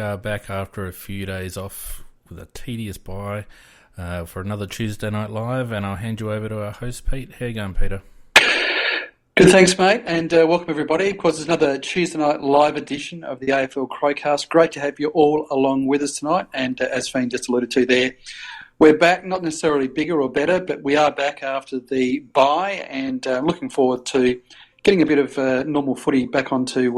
are back after a few days off with a tedious bye for another Tuesday Night Live, and I'll hand you over to our host, Pete. How you going, Peter? Good, thanks, mate, and welcome everybody. Of course, it's another Tuesday Night Live edition of the AFL Crowcast. Great to have you all along with us tonight, and as Fiend just alluded to there, we're back, not necessarily bigger or better, but we are back after the bye, and looking forward to getting a bit of normal footy back onto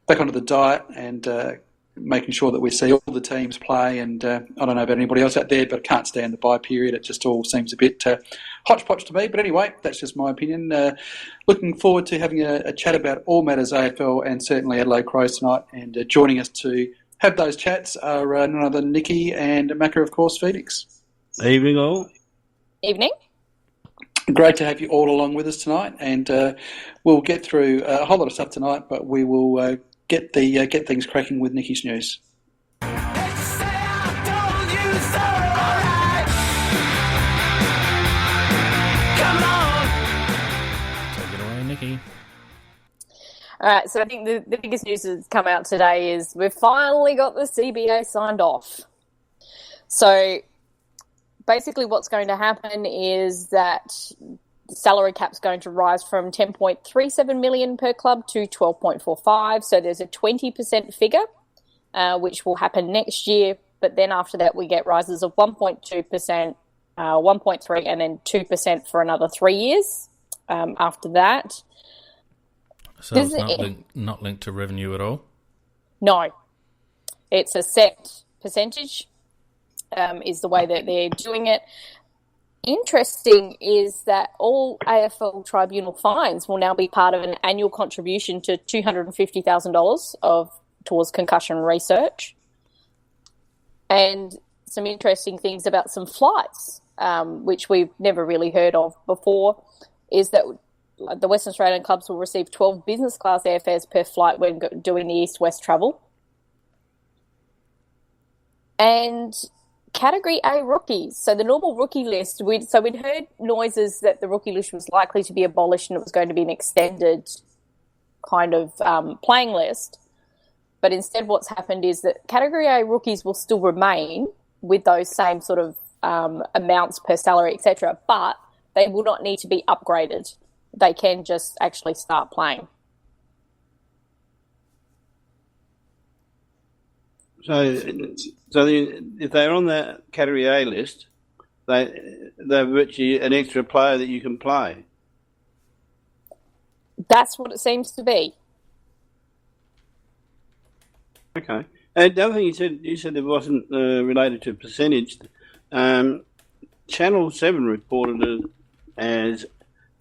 the diet, and making sure that we see all the teams play. And I don't know about anybody else out there, but I can't stand the bye period. It just all seems a bit hodgepodge to me. But anyway, that's just my opinion. Looking forward to having a chat about all matters AFL and certainly Adelaide Crows tonight. And joining us to have those chats are none other than Nikki and Macca, of course, Phoenix. Evening all. Evening. Great to have you all along with us tonight, and we'll get through a whole lot of stuff tonight, but we will get things cracking with Nikki's news. Take it away, Nikki. All right, so I think the biggest news that's come out today is we've finally got the CBA signed off. So basically what's going to happen is that the salary cap's going to rise from 10.37 million per club to 12.45. So there's a 20% figure, which will happen next year. But then after that, we get rises of 1.2%, 1.3%, and then 2% for another 3 years after that. So it's not linked to revenue at all? No. It's a set percentage, is the way that they're doing it. Interesting is that all AFL tribunal fines will now be part of an annual contribution to $250,000 towards concussion research. And some interesting things about some flights, which we've never really heard of before, is that the Western Australian clubs will receive 12 business class airfares per flight when doing the east-west travel. And Category A rookies. So the normal rookie list, we'd heard noises that the rookie list was likely to be abolished and it was going to be an extended kind of playing list. But instead what's happened is that Category A rookies will still remain with those same sort of amounts per salary, etc., but they will not need to be upgraded. They can just actually start playing. So if they're on the Category A list, they're virtually an extra player that you can play. That's what it seems to be. Okay. And the other thing you said it wasn't related to percentage. Channel 7 reported it as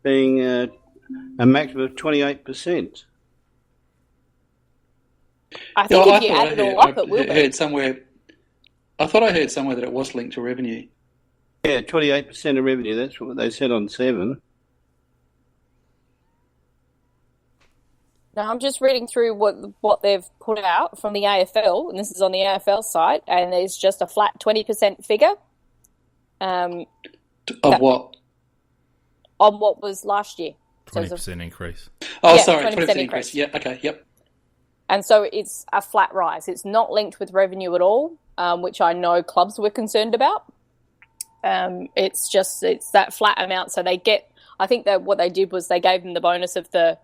being a maximum of 28%. I think if you add it all up, it will be. I thought I heard somewhere that it was linked to revenue. Yeah, 28% of revenue. That's what they said on 7. Now, I'm just reading through what they've put out from the AFL, and this is on the AFL site, and there's just a flat 20% figure. Of what? On what was last year. 20% increase. Oh, yeah, sorry, 20% increase. Yeah, okay, yep. And so it's a flat rise. It's not linked with revenue at all, which I know clubs were concerned about. It's that flat amount. So they get, I think that what they did was they gave them the bonus of the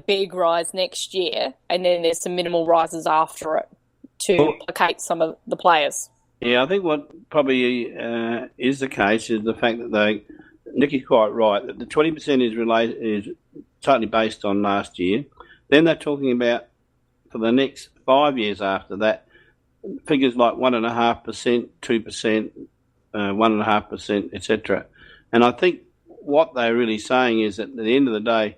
big rise next year, and then there's some minimal rises after it to placate some of the players. Yeah, I think what probably is the case is the fact that Nicky's quite right, that the 20% is totally based on last year. Then they're talking about for the next 5 years after that, figures like 1.5%, 2%, 1.5%, etc. And I think what they're really saying is that at the end of the day,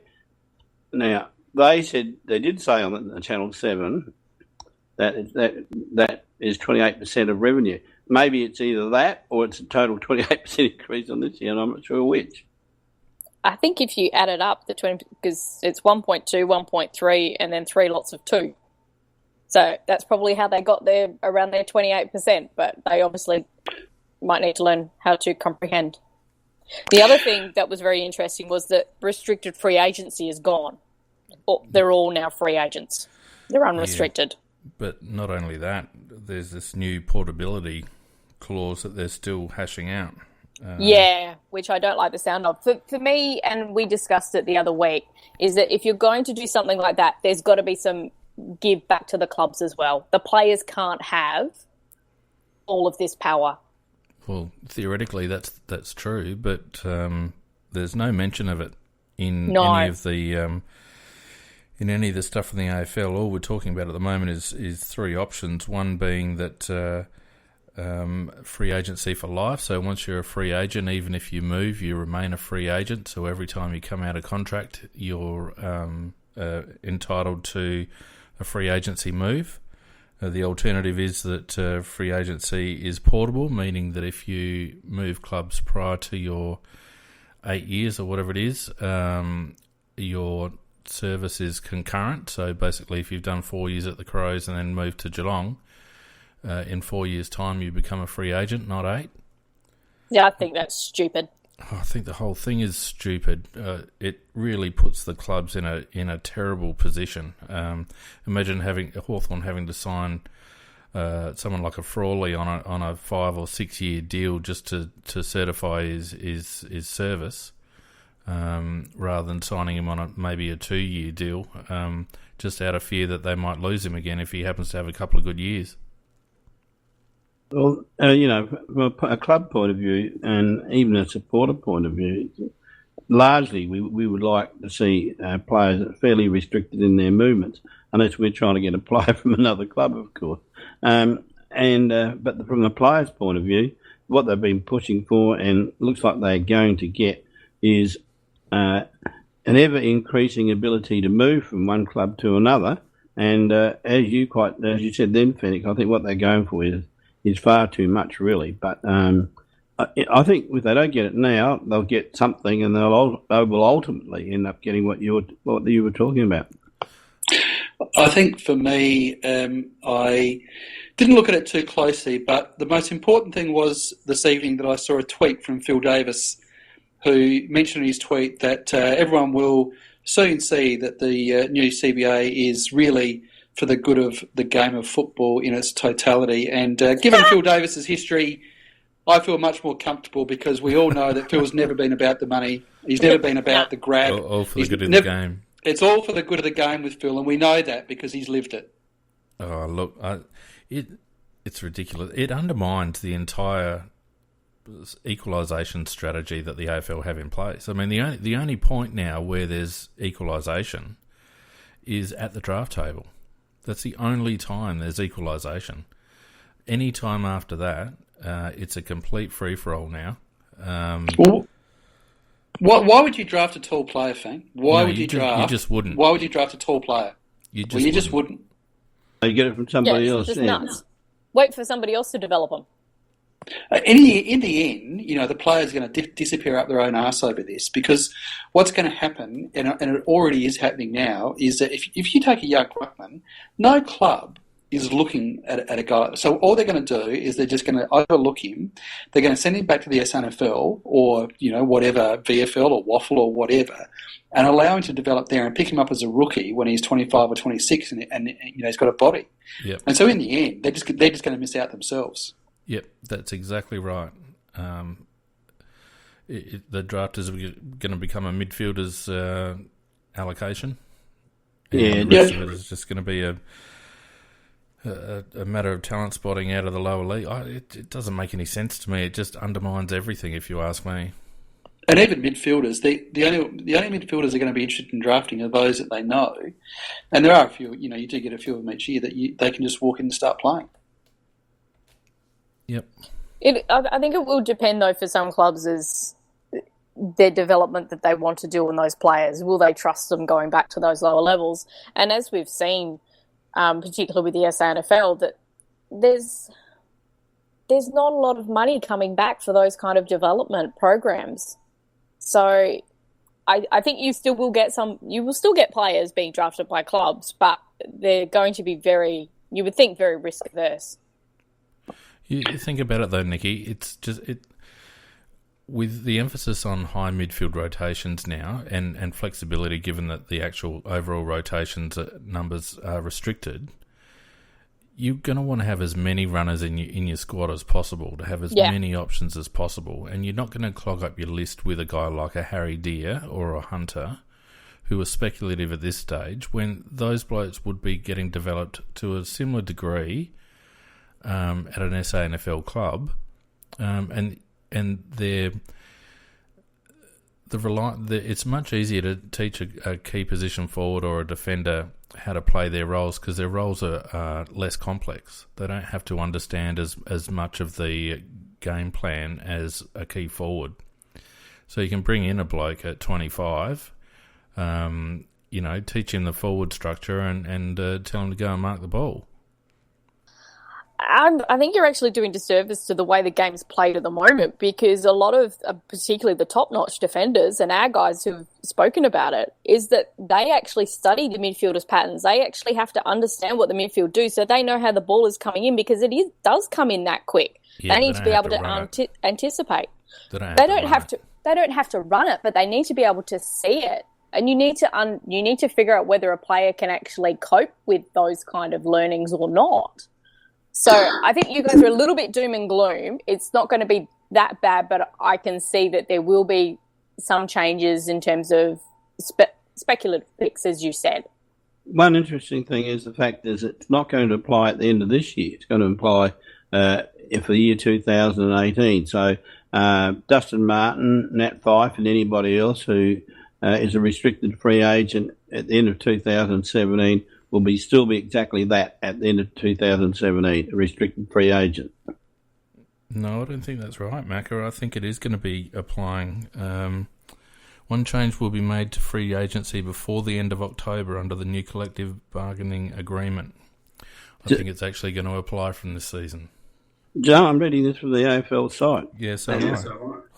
now they did say on the Channel 7 that is 28% of revenue. Maybe it's either that or it's a total 28% increase on this year, and I'm not sure which. I think if you add it up, the 20, because it's 1.2, 1.3, and then 3 lots of 2. So that's probably how they got there around their 28%, but they obviously might need to learn how to comprehend. The other thing that was very interesting was that restricted free agency is gone. They're all now free agents. They're unrestricted. But not only that, there's this new portability clause that they're still hashing out. Yeah, which I don't like the sound of. For me, and we discussed it the other week, is that if you're going to do something like that, there's got to be some give back to the clubs as well. The players can't have all of this power. Well, theoretically, that's true, but there's no mention of it in any of the stuff from the AFL. All we're talking about at the moment is three options. One being that free agency for life. So once you're a free agent, even if you move, you remain a free agent. So every time you come out of contract, you're entitled to a free agency move. The alternative is that free agency is portable, meaning that if you move clubs prior to your 8 years or whatever it is, your service is concurrent. So basically, if you've done 4 years at the Crows and then moved to Geelong, in 4 years' time you become a free agent, not 8. Yeah, I think that's stupid. I think the whole thing is stupid. It really puts the clubs in a terrible position. Imagine having Hawthorn having to sign someone like a Frawley on a 5 or 6 year deal just to certify his service, rather than signing him on maybe a 2 year deal, just out of fear that they might lose him again if he happens to have a couple of good years. Well, from a club point of view and even a supporter point of view, largely we would like to see players fairly restricted in their movements, unless we're trying to get a player from another club, of course. But from the players' point of view, what they've been pushing for and looks like they're going to get is an ever-increasing ability to move from one club to another. And as you said then, Phoenix, I think what they're going for is far too much, really. But I think if they don't get it now, they'll get something, and they will ultimately end up getting what you were talking about. I think for me, I didn't look at it too closely, but the most important thing was this evening that I saw a tweet from Phil Davis, who mentioned in his tweet that everyone will soon see that the new CBA is really for the good of the game of football in its totality. And given Phil Davis's history, I feel much more comfortable, because we all know that Phil's never been about the money. He's never been about the grab. All for the good of the game. It's all for the good of the game with Phil, and we know that because he's lived it. Oh, look, it's ridiculous. It undermines the entire equalisation strategy that the AFL have in place. I mean, the only point now where there's equalisation is at the draft table. That's the only time there's equalisation. Any time after that, it's a complete free-for-all now. Why would you draft a tall player, Fang? You just wouldn't. Why would you draft a tall player? You just wouldn't. You get it from somebody else. Just nuts. Wait for somebody else to develop them. In the end, the players are going to disappear up their own arse over this, because what's going to happen, and it already is happening now, is that if you take a young ruckman, no club is looking at a guy. So all they're going to do is they're just going to overlook him. They're going to send him back to the SNFL or whatever, VFL or Waffle or whatever, and allow him to develop there and pick him up as a rookie when he's 25 or 26 and he's got a body. Yep. And so in the end, they're just going to miss out themselves. Yep, that's exactly right. The draft is going to become a midfielder's allocation. And the rest of it is just going to be a matter of talent spotting out of the lower league. It doesn't make any sense to me. It just undermines everything, if you ask me. And even midfielders, the only midfielders are going to be interested in drafting are those that they know. And there are a few, you do get a few of them each year that they can just walk in and start playing. Yep. I think it will depend, though, for some clubs is their development that they want to do on those players. Will they trust them going back to those lower levels? And as we've seen, particularly with the SANFL, that there's not a lot of money coming back for those kind of development programs. So I think you will still get players being drafted by clubs, but they're going to be very risk averse. You think about it though, Nikki, it's just with the emphasis on high midfield rotations now and flexibility, given that the actual overall rotations numbers are restricted, you're going to want to have as many runners in your squad as possible, to have as many options as possible, and you're not going to clog up your list with a guy like a Harry Deer or a Hunter, who are speculative at this stage, when those blokes would be getting developed to a similar degree at an SANFL club, and it's much easier to teach a key position forward or a defender how to play their roles, because their roles are less complex. They don't have to understand as much of the game plan as a key forward. So you can bring in a bloke at 25, teach him the forward structure and tell him to go and mark the ball. I think you're actually doing disservice to the way the game's played at the moment, because a lot of, particularly the top-notch defenders and our guys who've spoken about it, is that they actually study the midfielders' patterns. They actually have to understand what the midfield do, so they know how the ball is coming in, because does come in that quick. Yeah, they need to be able to anticipate. They don't have to run it, but they need to be able to see it. And you need to figure out whether a player can actually cope with those kind of learnings or not. So I think you guys are a little bit doom and gloom. It's not going to be that bad, but I can see that there will be some changes in terms of speculative picks, as you said. One interesting thing is the fact is it's not going to apply at the end of this year. It's going to apply for the year 2018. So Dustin Martin, Nat Fyfe and anybody else who is a restricted free agent at the end of 2017 will still be exactly that at the end of 2017, a restricted free agent. No, I don't think that's right, Macca. I think it is going to be applying. One change will be made to free agency before the end of October under the new collective bargaining agreement. I think it's actually going to apply from this season. Joe, I'm reading this from the AFL site. Yes, I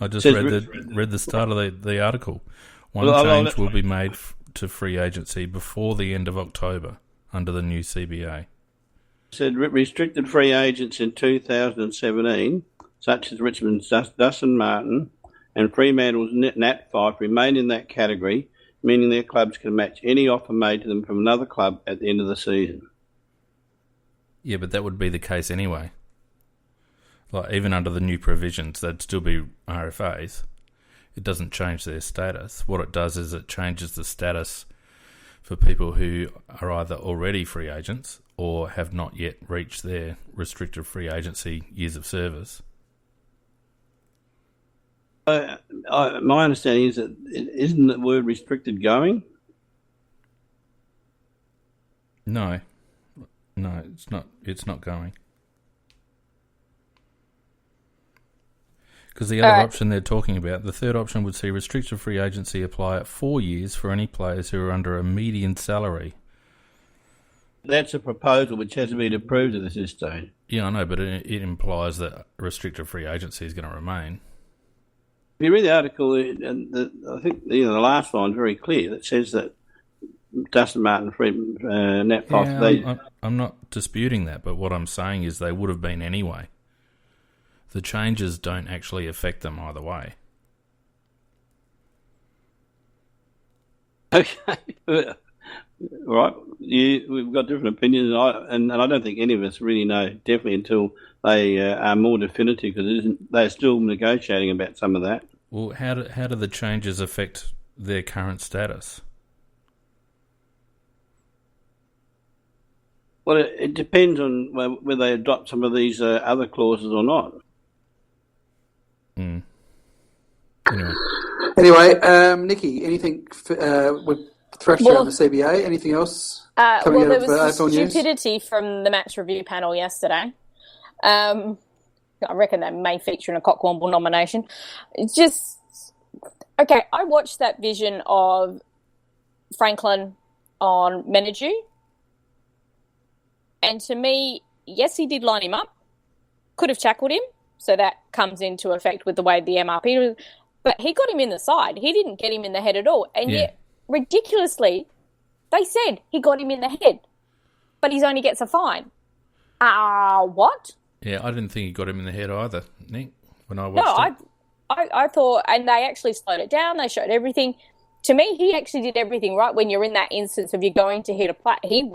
just read the start of the article. One change will be made to free agency before the end of October under the new CBA. Said restricted free agents in 2017, such as Richmond's Dustin Martin and Fremantle's Nat Fyfe, remain in that category, meaning their clubs can match any offer made to them from another club at the end of the season. Yeah, but that would be the case anyway. Like, even under the new provisions, they'd still be RFAs. It doesn't change their status. What it does is it changes the status for people who are either already free agents or have not yet reached their restricted free agency years of service. My understanding is that isn't the word restricted going? No, it's not. It's not going. Because the other option they're talking about, the third option would see restricted free agency apply at 4 years for any players who are under a median salary. That's a proposal which hasn't been approved at this stage. Yeah, I know, but it implies that restricted free agency is going to remain. If you read the article, I think the last line is very clear. That says that Dustin Martin, Nat Fyfe... I'm not disputing that, but what I'm saying is they would have been anyway. The changes don't actually affect them either way. Okay. Right. We've got different opinions, and I don't think any of us really know definitely until they are more definitive, because they're still negotiating about some of that. Well, how do the changes affect their current status? Well, it depends on whether they adopt some of these other clauses or not. Anyway, Nikki, anything we've thrashed around the CBA? Anything else coming out of AFL news? There was stupidity from the match review panel yesterday. I reckon that may feature in a Cockwomble nomination. It's just... Okay, I watched that vision of Franklin on Menadue, and to me, yes, he did line him up. Could have tackled him, so that comes into effect with the way the MRP was. But he got him in the side. He didn't get him in the head at all. And yet, ridiculously, they said he got him in the head, but he only gets a fine. What? Yeah, I didn't think he got him in the head either, Nick, when I watched it. I thought, and they actually slowed it down. They showed everything. To me, he actually did everything right when you're in that instance of you're going to hit a play. He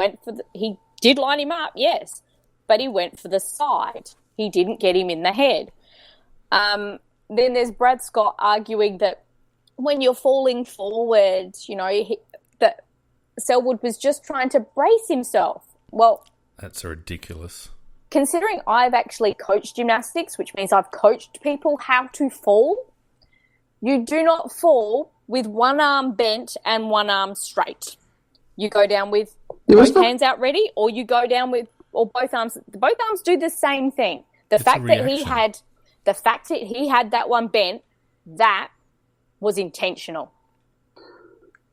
did line him up, yes. but he went for the side. He didn't get him in the head. Then there's Brad Scott arguing that when you're falling forward, that Selwood was just trying to brace himself. Well, that's ridiculous. Considering I've actually coached gymnastics, which means I've coached people how to fall, you do not fall with one arm bent and one arm straight. You go down with both hands out ready, or you go down with both arms. Both arms do the same thing. The fact that he had that one bent, that was intentional.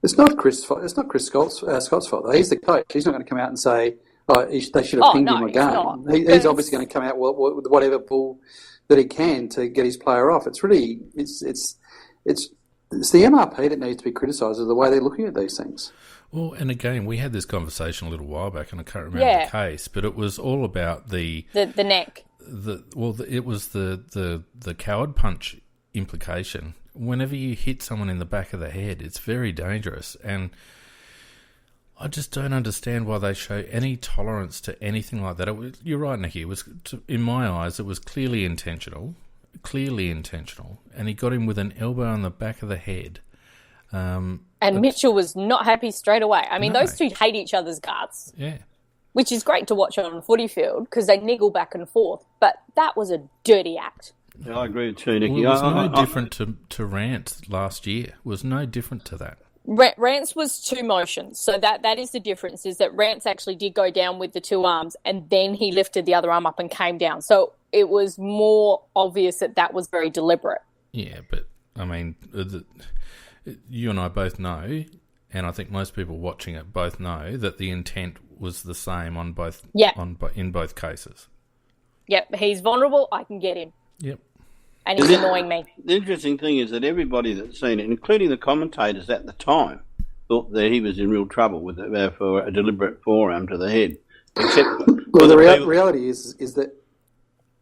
It's not Chris Scott's fault, though. He's the coach. He's not going to come out and say, they should have pinged him again. He's obviously going to come out with whatever bull that he can to get his player off. It's really it's the MRP that needs to be criticised of the way they're looking at these things. Well, and again, we had this conversation a little while back, and I can't remember the case, but it was all about the neck. It was the coward punch implication. Whenever you hit someone in the back of the head, it's very dangerous, and I just don't understand why they show any tolerance to anything like that. You're right, Nikki. In my eyes, it was clearly intentional, and he got him with an elbow on the back of the head. And Mitchell was not happy straight away. I mean, those two hate each other's guts. Yeah. Which is great to watch on a footy field because they niggle back and forth. But that was a dirty act. Yeah, I agree with you, Nikki. Well, it was no different to Rance last year. It was no different to that. Rance was two motions. So that is the difference, is that Rance actually did go down with the two arms and then he lifted the other arm up and came down. So it was more obvious that was very deliberate. Yeah, but, I mean, you and I both know, and I think most people watching it both know, that the intent was the same on both in both cases. Yep, he's vulnerable, I can get him. Yep. And he's annoying me. The interesting thing is that everybody that's seen it, including the commentators at the time, thought that he was in real trouble for a deliberate forearm to the head. Well, the reality is that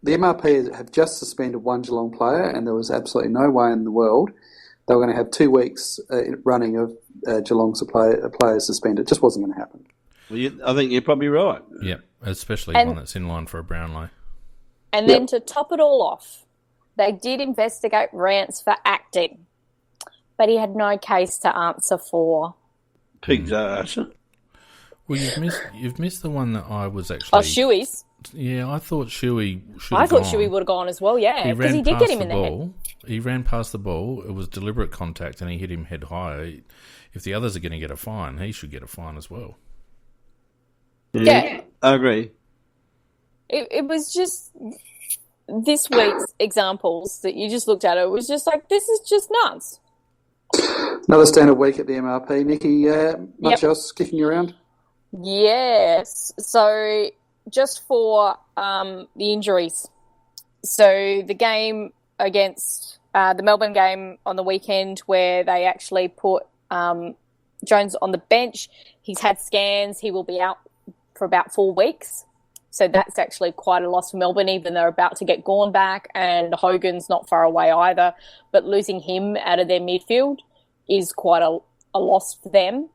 the MRP have just suspended one Geelong player, and there was absolutely no way in the world they were going to have 2 weeks running of Geelong's players suspended. It just wasn't going to happen. Well, I think you're probably right. Yeah, especially one that's in line for a Brownlow. And then to top it all off, they did investigate Rance for acting, but he had no case to answer for. Pig's ass. Well, you've missed the one that I was actually... Oh, Shuey's. Yeah, I thought Shuey should I have thought gone. Shuey would have gone as well, yeah, because he did get him in the head. He ran past the ball. It was deliberate contact, and he hit him head high. If the others are going to get a fine, he should get a fine as well. Yeah. I agree. It was just this week's examples that you just looked at. It was just like, this is just nuts. Another standard week at the MRP. Nikki, much else kicking you around? Yes. So just for the injuries. So the game against the Melbourne game on the weekend where they actually put Jones on the bench. He's had scans. He will be out for about 4 weeks. So that's actually quite a loss for Melbourne, even though they're about to get Gawn back and Hogan's not far away either. But losing him out of their midfield is quite a loss for them.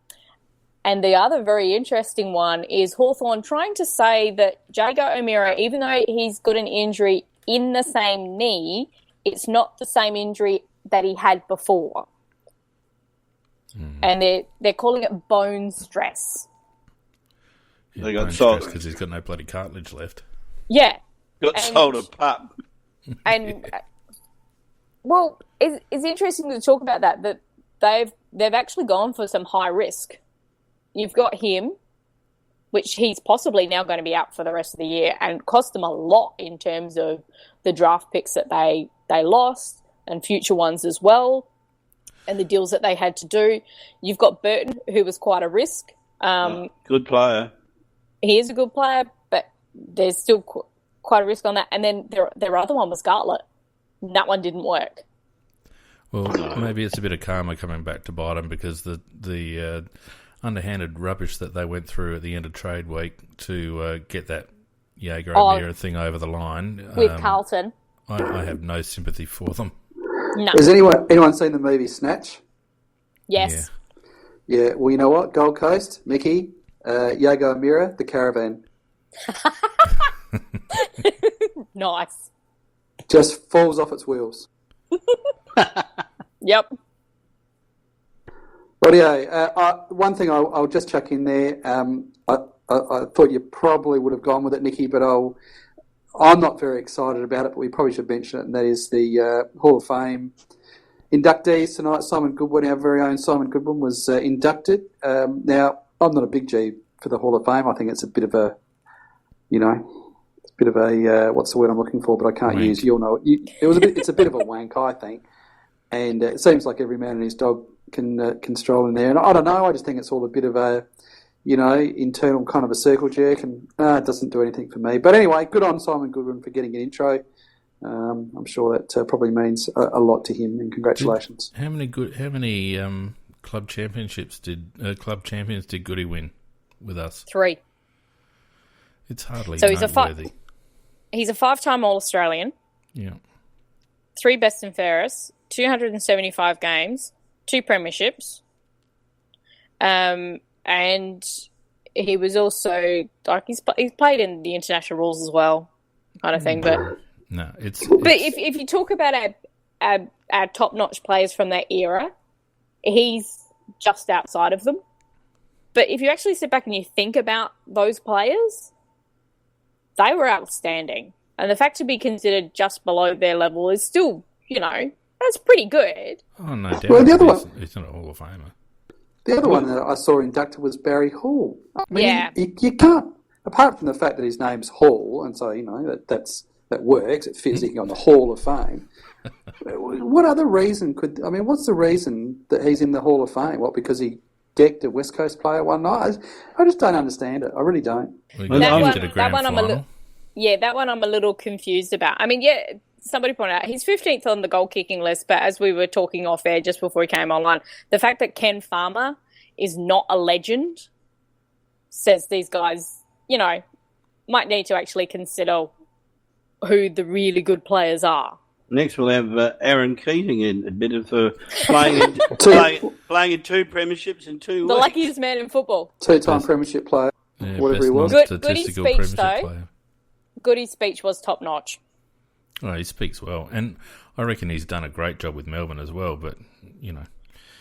And the other very interesting one is Hawthorn trying to say that Jago O'Meara, even though he's got an injury in the same knee, it's not the same injury that he had before. And they're calling it bone stress. Yeah, they got sold because he's got no bloody cartilage left. Yeah, got sold a pup. And well, it's interesting to talk about that they've actually gone for some high risk. You've got him, which he's possibly now going to be out for the rest of the year, and cost them a lot in terms of the draft picks that they lost and future ones as well, and the deals that they had to do. You've got Burton, who was quite a risk. Good player. He is a good player, but there's still quite a risk on that. And then their other one was Gartlett. And that one didn't work. Well, maybe it's a bit of karma coming back to bite them because the underhanded rubbish that they went through at the end of trade week to get that Jaeger O'Meara thing over the line. With Carlton. I have no sympathy for them. No. Has anyone seen the movie Snatch? Yes. Yeah, well, you know what? Gold Coast, Mickey, Jago O'Meara, The Caravan. Nice. Just falls off its wheels. Yep. Rightio. One thing I'll just chuck in there. I thought you probably would have gone with it, Nikki, but I'm not very excited about it, but we probably should mention it, and that is the Hall of Fame inductees tonight. Simon Goodwin, our very own Simon Goodwin, was inducted. Now, I'm not a big G for the Hall of Fame. I think it's a bit of a, what's the word I'm looking for, but I can't use. You'll know it. It's a bit of a wank, I think. And it seems like every man and his dog can stroll in there. And I don't know, I just think it's all a bit of a, internal kind of a circle jerk, and it doesn't do anything for me. But anyway, good on Simon Goodwin for getting an intro. I'm sure that probably means a lot to him, and congratulations. How many club champions did Goody win with us? 3. It's hardly so noteworthy. He's a 5-time All-Australian. Yeah. 3 best and fairest, 275 games, 2 premierships. And he was also he's played in the international rules as well, kind of thing. But no, it's if you talk about our top-notch players from that era, he's just outside of them. But if you actually sit back and you think about those players, they were outstanding. And the fact to be considered just below their level is still, that's pretty good. Oh, no doubt. Well, the other one, he's not a Hall of Famer. The other one that I saw inducted was Barry Hall. I mean, yeah. You can't, apart from the fact that his name's Hall, and so, that works, it fits on the Hall of Fame. What other reason what's the reason that he's in the Hall of Fame? What, because he decked a West Coast player one night? I just don't understand it. I really don't. That one I'm a little confused about. I mean, yeah, somebody pointed out he's 15th on the goal kicking list, but as we were talking off air just before he came online, the fact that Ken Farmer is not a legend says these guys, might need to actually consider who the really good players are. Next, we'll have Aaron Keating in, admitted for playing in 2 premierships in 2 weeks. The luckiest man in football. 2-time premiership player, whatever he was. Goody's speech, though. Goody's speech was top notch. Oh, he speaks well, and I reckon he's done a great job with Melbourne as well. But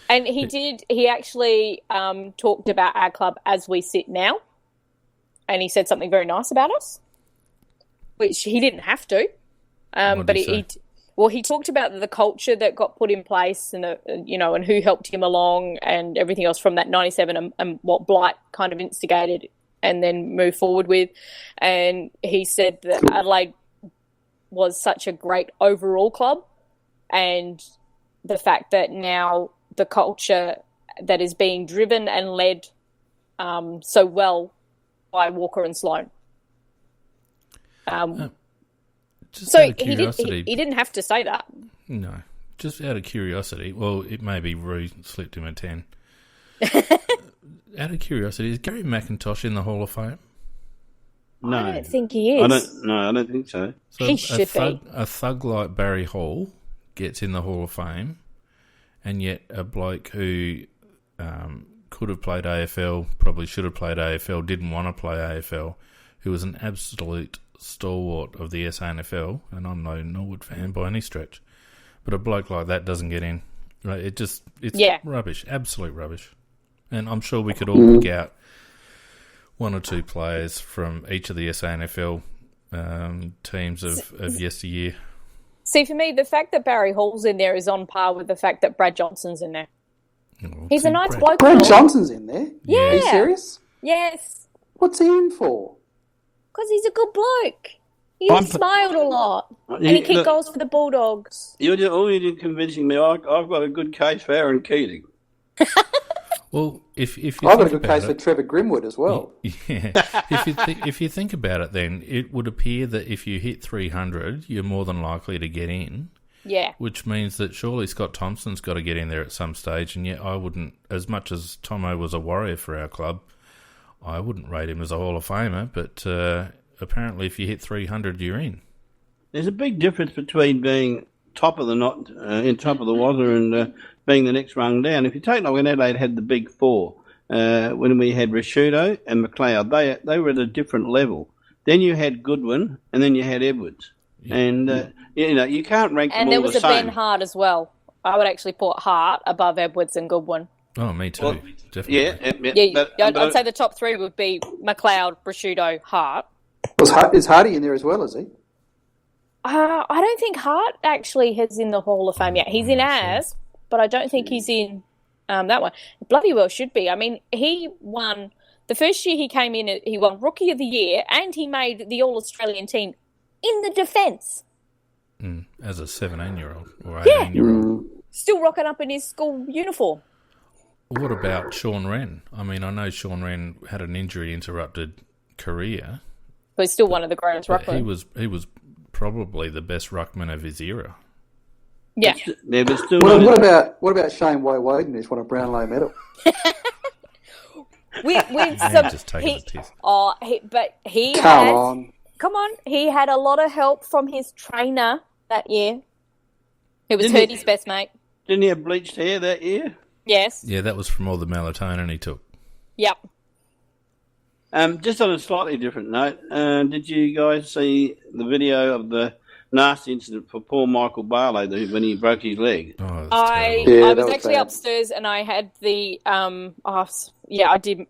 and he actually talked about our club as we sit now, and he said something very nice about us, which he didn't have to. But he talked about the culture that got put in place, and and who helped him along, and everything else from that '97, and what Blight kind of instigated and then moved forward with. And he said that Adelaide was such a great overall club, and the fact that now the culture that is being driven and led so well by Walker and Sloan. So he didn't have to say that. No, just out of curiosity. Well, it may be Rue slipped him a 10. Out of curiosity, is Gary McIntosh in the Hall of Fame? No, I don't think he is. I don't think so. He should be. A thug like Barry Hall gets in the Hall of Fame, and yet a bloke who could have played AFL, probably should have played AFL, didn't want to play AFL, who was an absolute stalwart of the SANFL, and I'm no Norwood fan by any stretch, but a bloke like that doesn't get in. It's rubbish, absolute rubbish. And I'm sure we could all pick out 1 or 2 players from each of the SANFL teams of yesteryear. See, for me, the fact that Barry Hall's in there is on par with the fact that Brad Johnson's in there. He's a nice bloke. Brad Johnson's in there? Yeah. Are you serious? Yes. What's he in for? Because he's a good bloke. He smiled a lot. And he kicked goals for the Bulldogs. All you're convincing me, I've got a good case for Aaron Keating. Well, if you I've got a good case for Trevor Grimwood as well. Yeah. if you think about it, then it would appear that if you hit 300, you're more than likely to get in. Yeah. Which means that surely Scott Thompson's got to get in there at some stage, and yet I wouldn't, as much as Tomo was a warrior for our club, I wouldn't rate him as a Hall of Famer, but apparently if you hit 300, you're in. There's a big difference between being top of the knot, in top of the water, and being the next rung down. If you take like when Adelaide had the big 4, when we had Rashudo and McLeod, they were at a different level. then you had Goodwin, and then you had Edwards. Yeah. And, you can't rank them all the same. And there was a Ben Hart as well. I would actually put Hart above Edwards and Goodwin. Oh, me too. Well, definitely. Yeah, I'd say the top three would be McLeod, Prosciutto, Hart. Is Hardy in there as well, is he? I don't think Hart actually is in the Hall of Fame yet. He's in As, but I don't think he's in that one. Bloody well should be. I mean, he won... The first year he came in, he won Rookie of the Year, and he made the All-Australian team in the defence. As a 17-year-old or 18-year-old. Still rocking up in his school uniform. What about Sean Wren? I mean, I know Sean Wren had an injury-interrupted career. But he's still one of the greatest ruckmen. He was probably the best ruckman of his era. Yeah. What about Shane Woden, who's won a Brownlow medal? He had a lot of help from his trainer that year. He was his best mate. Didn't he have bleached hair that year? Yes. Yeah, that was from all the melatonin he took. Yep. Just on a slightly different note, did you guys see the video of the nasty incident for poor Michael Barlow when he broke his leg? Oh, I was actually upstairs and I had the I did.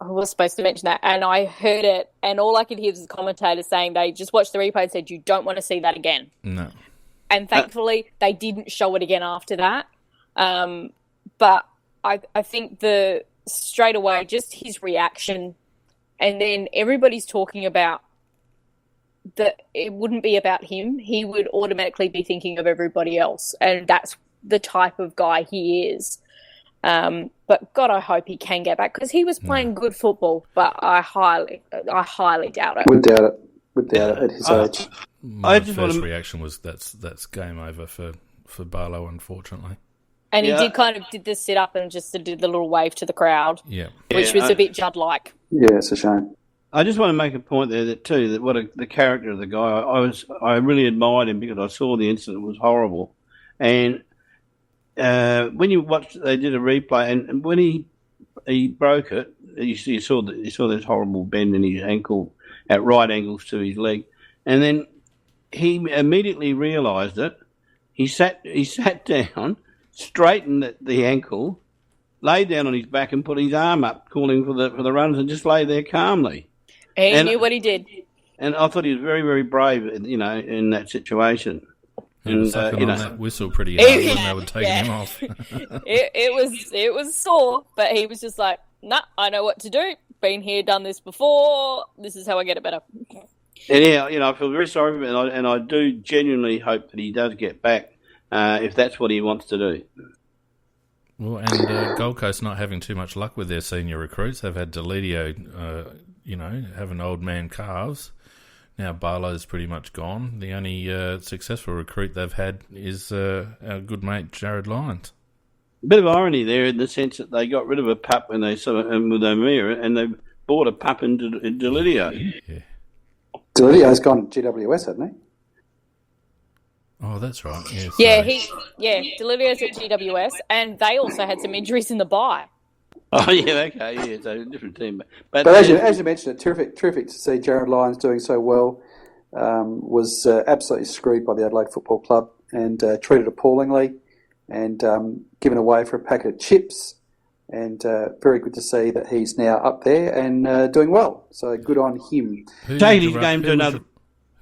I was supposed to mention that, and I heard it, and all I could hear was the commentator saying they just watched the replay and said, "You don't want to see that again." No. And thankfully, they didn't show it again after that. But I think straight away, just his reaction, and then everybody's talking about that it wouldn't be about him. He would automatically be thinking of everybody else, and that's the type of guy he is. But God, I hope he can get back because he was playing good football. But I highly doubt it. Would doubt it at his age. My first reaction was that's game over for Barlow, unfortunately. And he did the sit up and just did the little wave to the crowd. Yeah, which was a bit Judd-like. Yeah, it's a shame. I just want to make a point there that the character of the guy. I really admired him because I saw the incident was horrible, and when you watched, they did a replay, and when he broke it, you saw this horrible bend in his ankle at right angles to his leg, and then he immediately realised it. He sat down, straightened the ankle, lay down on his back, and put his arm up, calling for the runners, and just lay there calmly. He knew what he did, and I thought he was very, very brave, in that situation. He was sucking on that whistle pretty hard when they were taking him off. it was sore, but he was just like, "Nah, I know what to do. Been here, done this before. This is how I get it better." And I feel very sorry for him, and I do genuinely hope that he does get back if that's what he wants to do. Well, and Gold Coast not having too much luck with their senior recruits. They've had Deledio, having old man calves. Now Barlow's pretty much gone. The only successful recruit they've had is our good mate Jared Lyons. A bit of irony there in the sense that they got rid of a pup when they saw him with O'Meara, and they bought a pup in Deledio. Yeah. Delidio's gone GWS, hasn't he? Oh, that's right. Yeah, Delidio's at GWS, and they also had some injuries in the bye. Oh, yeah, okay, yeah, so a different team. But as you mentioned, terrific to see Jared Lyons doing so well. Was absolutely screwed by the Adelaide Football Club and treated appallingly and given away for a packet of chips. And very good to see that he's now up there and doing well. So good on him. Taking his game to another...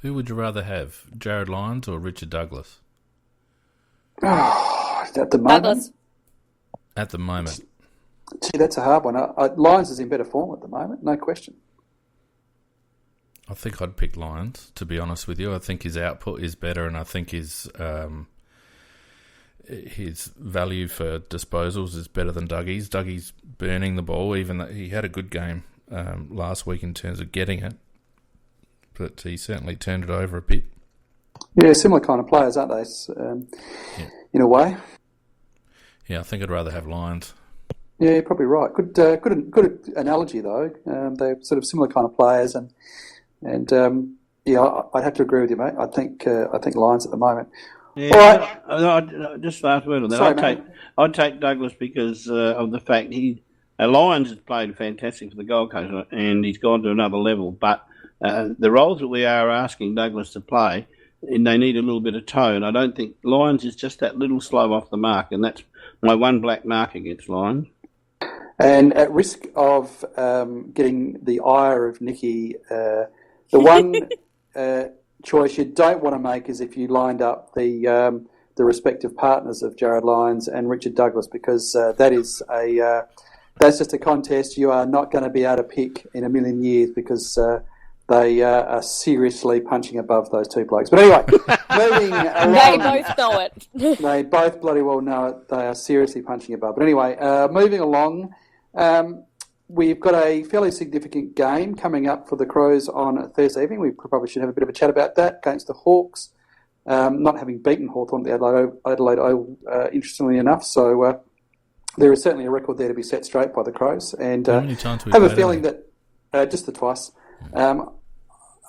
Who would you rather have, Jared Lyons or Richard Douglas? Oh, at the moment. Douglas. At the moment. Gee, that's a hard one. Lyons is in better form at the moment, no question. I think I'd pick Lyons, to be honest with you. I think his output is better, and I think his value for disposals is better than Dougie's. Dougie's burning the ball, even though he had a good game last week in terms of getting it, but he certainly turned it over a bit. Yeah, similar kind of players, aren't they? In a way. Yeah, I think I'd rather have Lyons. Yeah, you're probably right. Good analogy though. They're sort of similar kind of players, and I'd have to agree with you, mate. I think Lyons at the moment. Yeah, all right. Just last word on that. Sorry, I'd take Douglas because of the fact Lyons has played fantastic for the Gold Coast, and he's gone to another level. But The roles that we are asking Douglas to play, and they need a little bit of tone. I don't think Lyons is just that little slow off the mark, and that's my one black mark against Lyons. And at risk of getting the ire of Nicky, the one choice you don't want to make is if you lined up the respective partners of Jared Lyons and Richard Douglas, because that's just a contest you are not going to be able to pick in a million years, because they are seriously punching above those two blokes. But anyway, moving along. They both know it. They both bloody well know it. They are seriously punching above. But anyway, moving along, we've got a fairly significant game coming up for the Crows on Thursday evening. We probably should have a bit of a chat about that against the Hawks, not having beaten Hawthorn at the Adelaide Oval, interestingly enough. So there is certainly a record there to be set straight by the Crows. And how many times have a feeling that just the twice.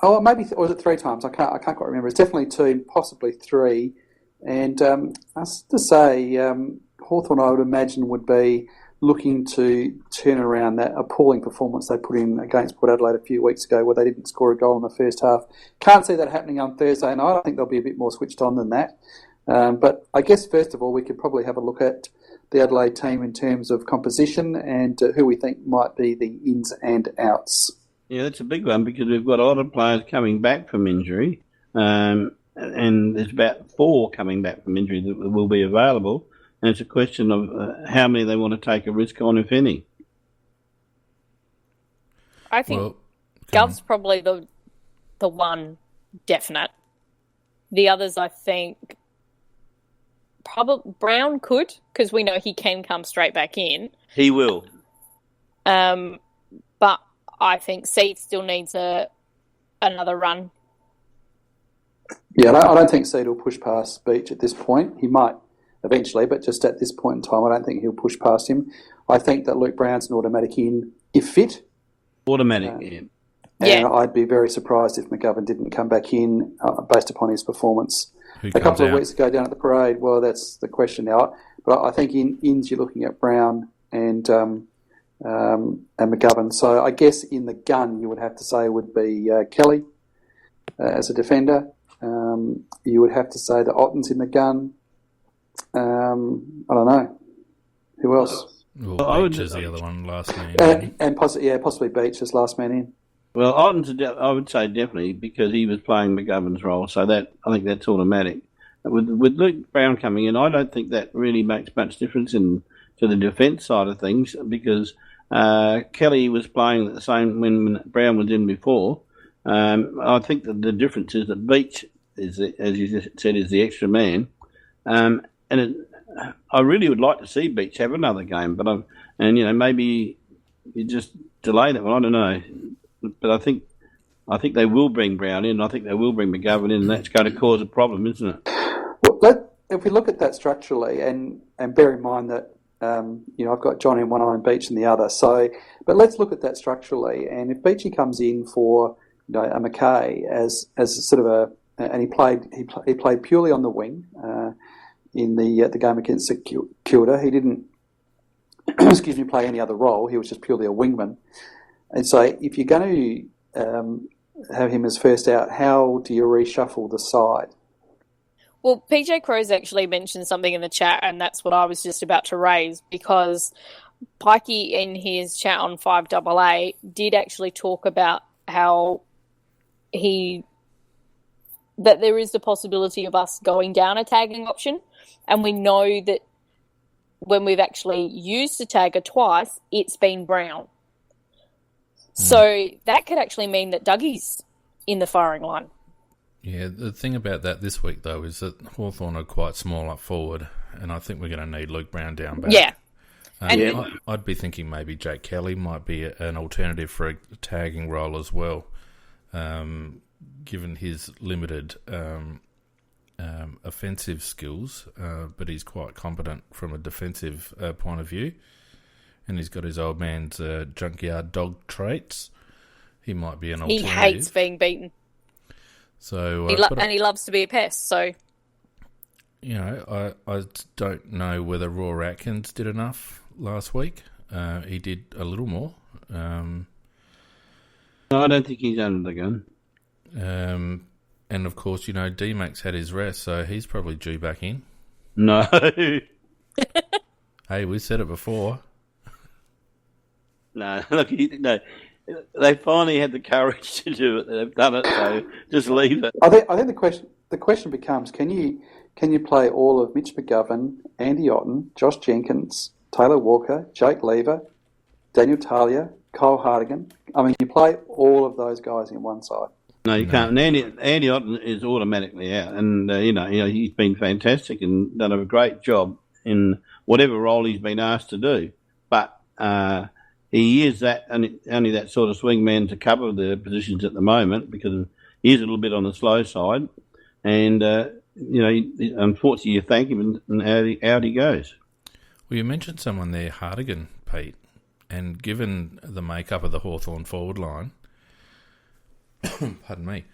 Maybe or was it 3 times? I can't quite remember. It's definitely 2, possibly 3. And I was to say, Hawthorn, I would imagine, would be looking to turn around that appalling performance they put in against Port Adelaide a few weeks ago, where they didn't score a goal in the first half. Can't see that happening on Thursday night. I think they'll be a bit more switched on than that. But I guess first of all, we could probably have a look at the Adelaide team in terms of composition and who we think might be the ins and outs. Yeah, that's a big one, because we've got a lot of players coming back from injury, and there's about 4 coming back from injury that will be available, and it's a question of how many they want to take a risk on, if any. I think Gov's probably the one definite. The others, I think, probably Brown could, because we know he can come straight back in. He will. But I think Seed still needs another run. Yeah, I don't think Seed will push past Beach at this point. He might eventually, but just at this point in time, I don't think he'll push past him. I think that Luke Brown's an automatic in, if fit. Automatic in. And I'd be very surprised if McGovern didn't come back in based upon his performance a couple of weeks ago down at the parade. Well, that's the question now. But I think in ins you're looking at Brown and McGovern. So I guess in the gun you would have to say would be Kelly as a defender. You would have to say that Otten's in the gun. I don't know. Who else? Well, Beach is the other one, last man in. And possibly Beach as last man in. Well, Otten's I would say definitely, because he was playing McGovern's role, so that I think that's automatic. With Luke Brown coming in, I don't think that really makes much difference to the defence side of things, because Kelly was playing the same when Brown was in before. I think that the difference is that Beach is, as you just said, is the extra man, I really would like to see Beach have another game, but maybe you just delay that one. I don't know, but I think they will bring Brown in. I think they will bring McGovern in, and that's going to cause a problem, isn't it? Well, if we look at that structurally, and bear in mind that I've got John in one eye and Beach in the other. So, but let's look at that structurally. And if Beachy comes in for a McKay as sort of and he played purely on the wing in the game against St Kilda. He didn't play any other role. He was just purely a wingman. And so, if you're going to have him as first out, how do you reshuffle the side? Well, PJ Crow's actually mentioned something in the chat, and that's what I was just about to raise, because Pikey in his chat on 5AA did actually talk about how that there is the possibility of us going down a tagging option, and we know that when we've actually used a tagger twice, it's been Brown. So that could actually mean that Dougie's in the firing line. Yeah, the thing about that this week, though, is that Hawthorn are quite small up forward, and I think we're going to need Luke Brown down back. Yeah. I'd be thinking maybe Jake Kelly might be an alternative for a tagging role as well, given his limited offensive skills, but he's quite competent from a defensive point of view. And he's got his old man's junkyard dog traits. He might be an alternative. He hates being beaten. So and he loves to be a pest. So, I don't know whether Raw Atkins did enough last week. He did a little more. No, I don't think he's under the gun. And of course, D-Max had his rest, so he's probably due back in. No. Hey, we said it before. No, look, no. They finally had the courage to do it. They've done it, so just leave it. I think the question becomes: Can you play all of Mitch McGovern, Andy Otten, Josh Jenkins, Taylor Walker, Jake Lever, Daniel Talia, Kyle Hardigan? I mean, you play all of those guys in one side. No, you can't. And Andy Otten is automatically out, and he's been fantastic and done a great job in whatever role he's been asked to do. But he is that only that sort of swingman to cover the positions at the moment because he is a little bit on the slow side, and unfortunately, you thank him and out he goes. Well, you mentioned someone there, Hardigan, Pete, and given the makeup of the Hawthorn forward line. Pardon me.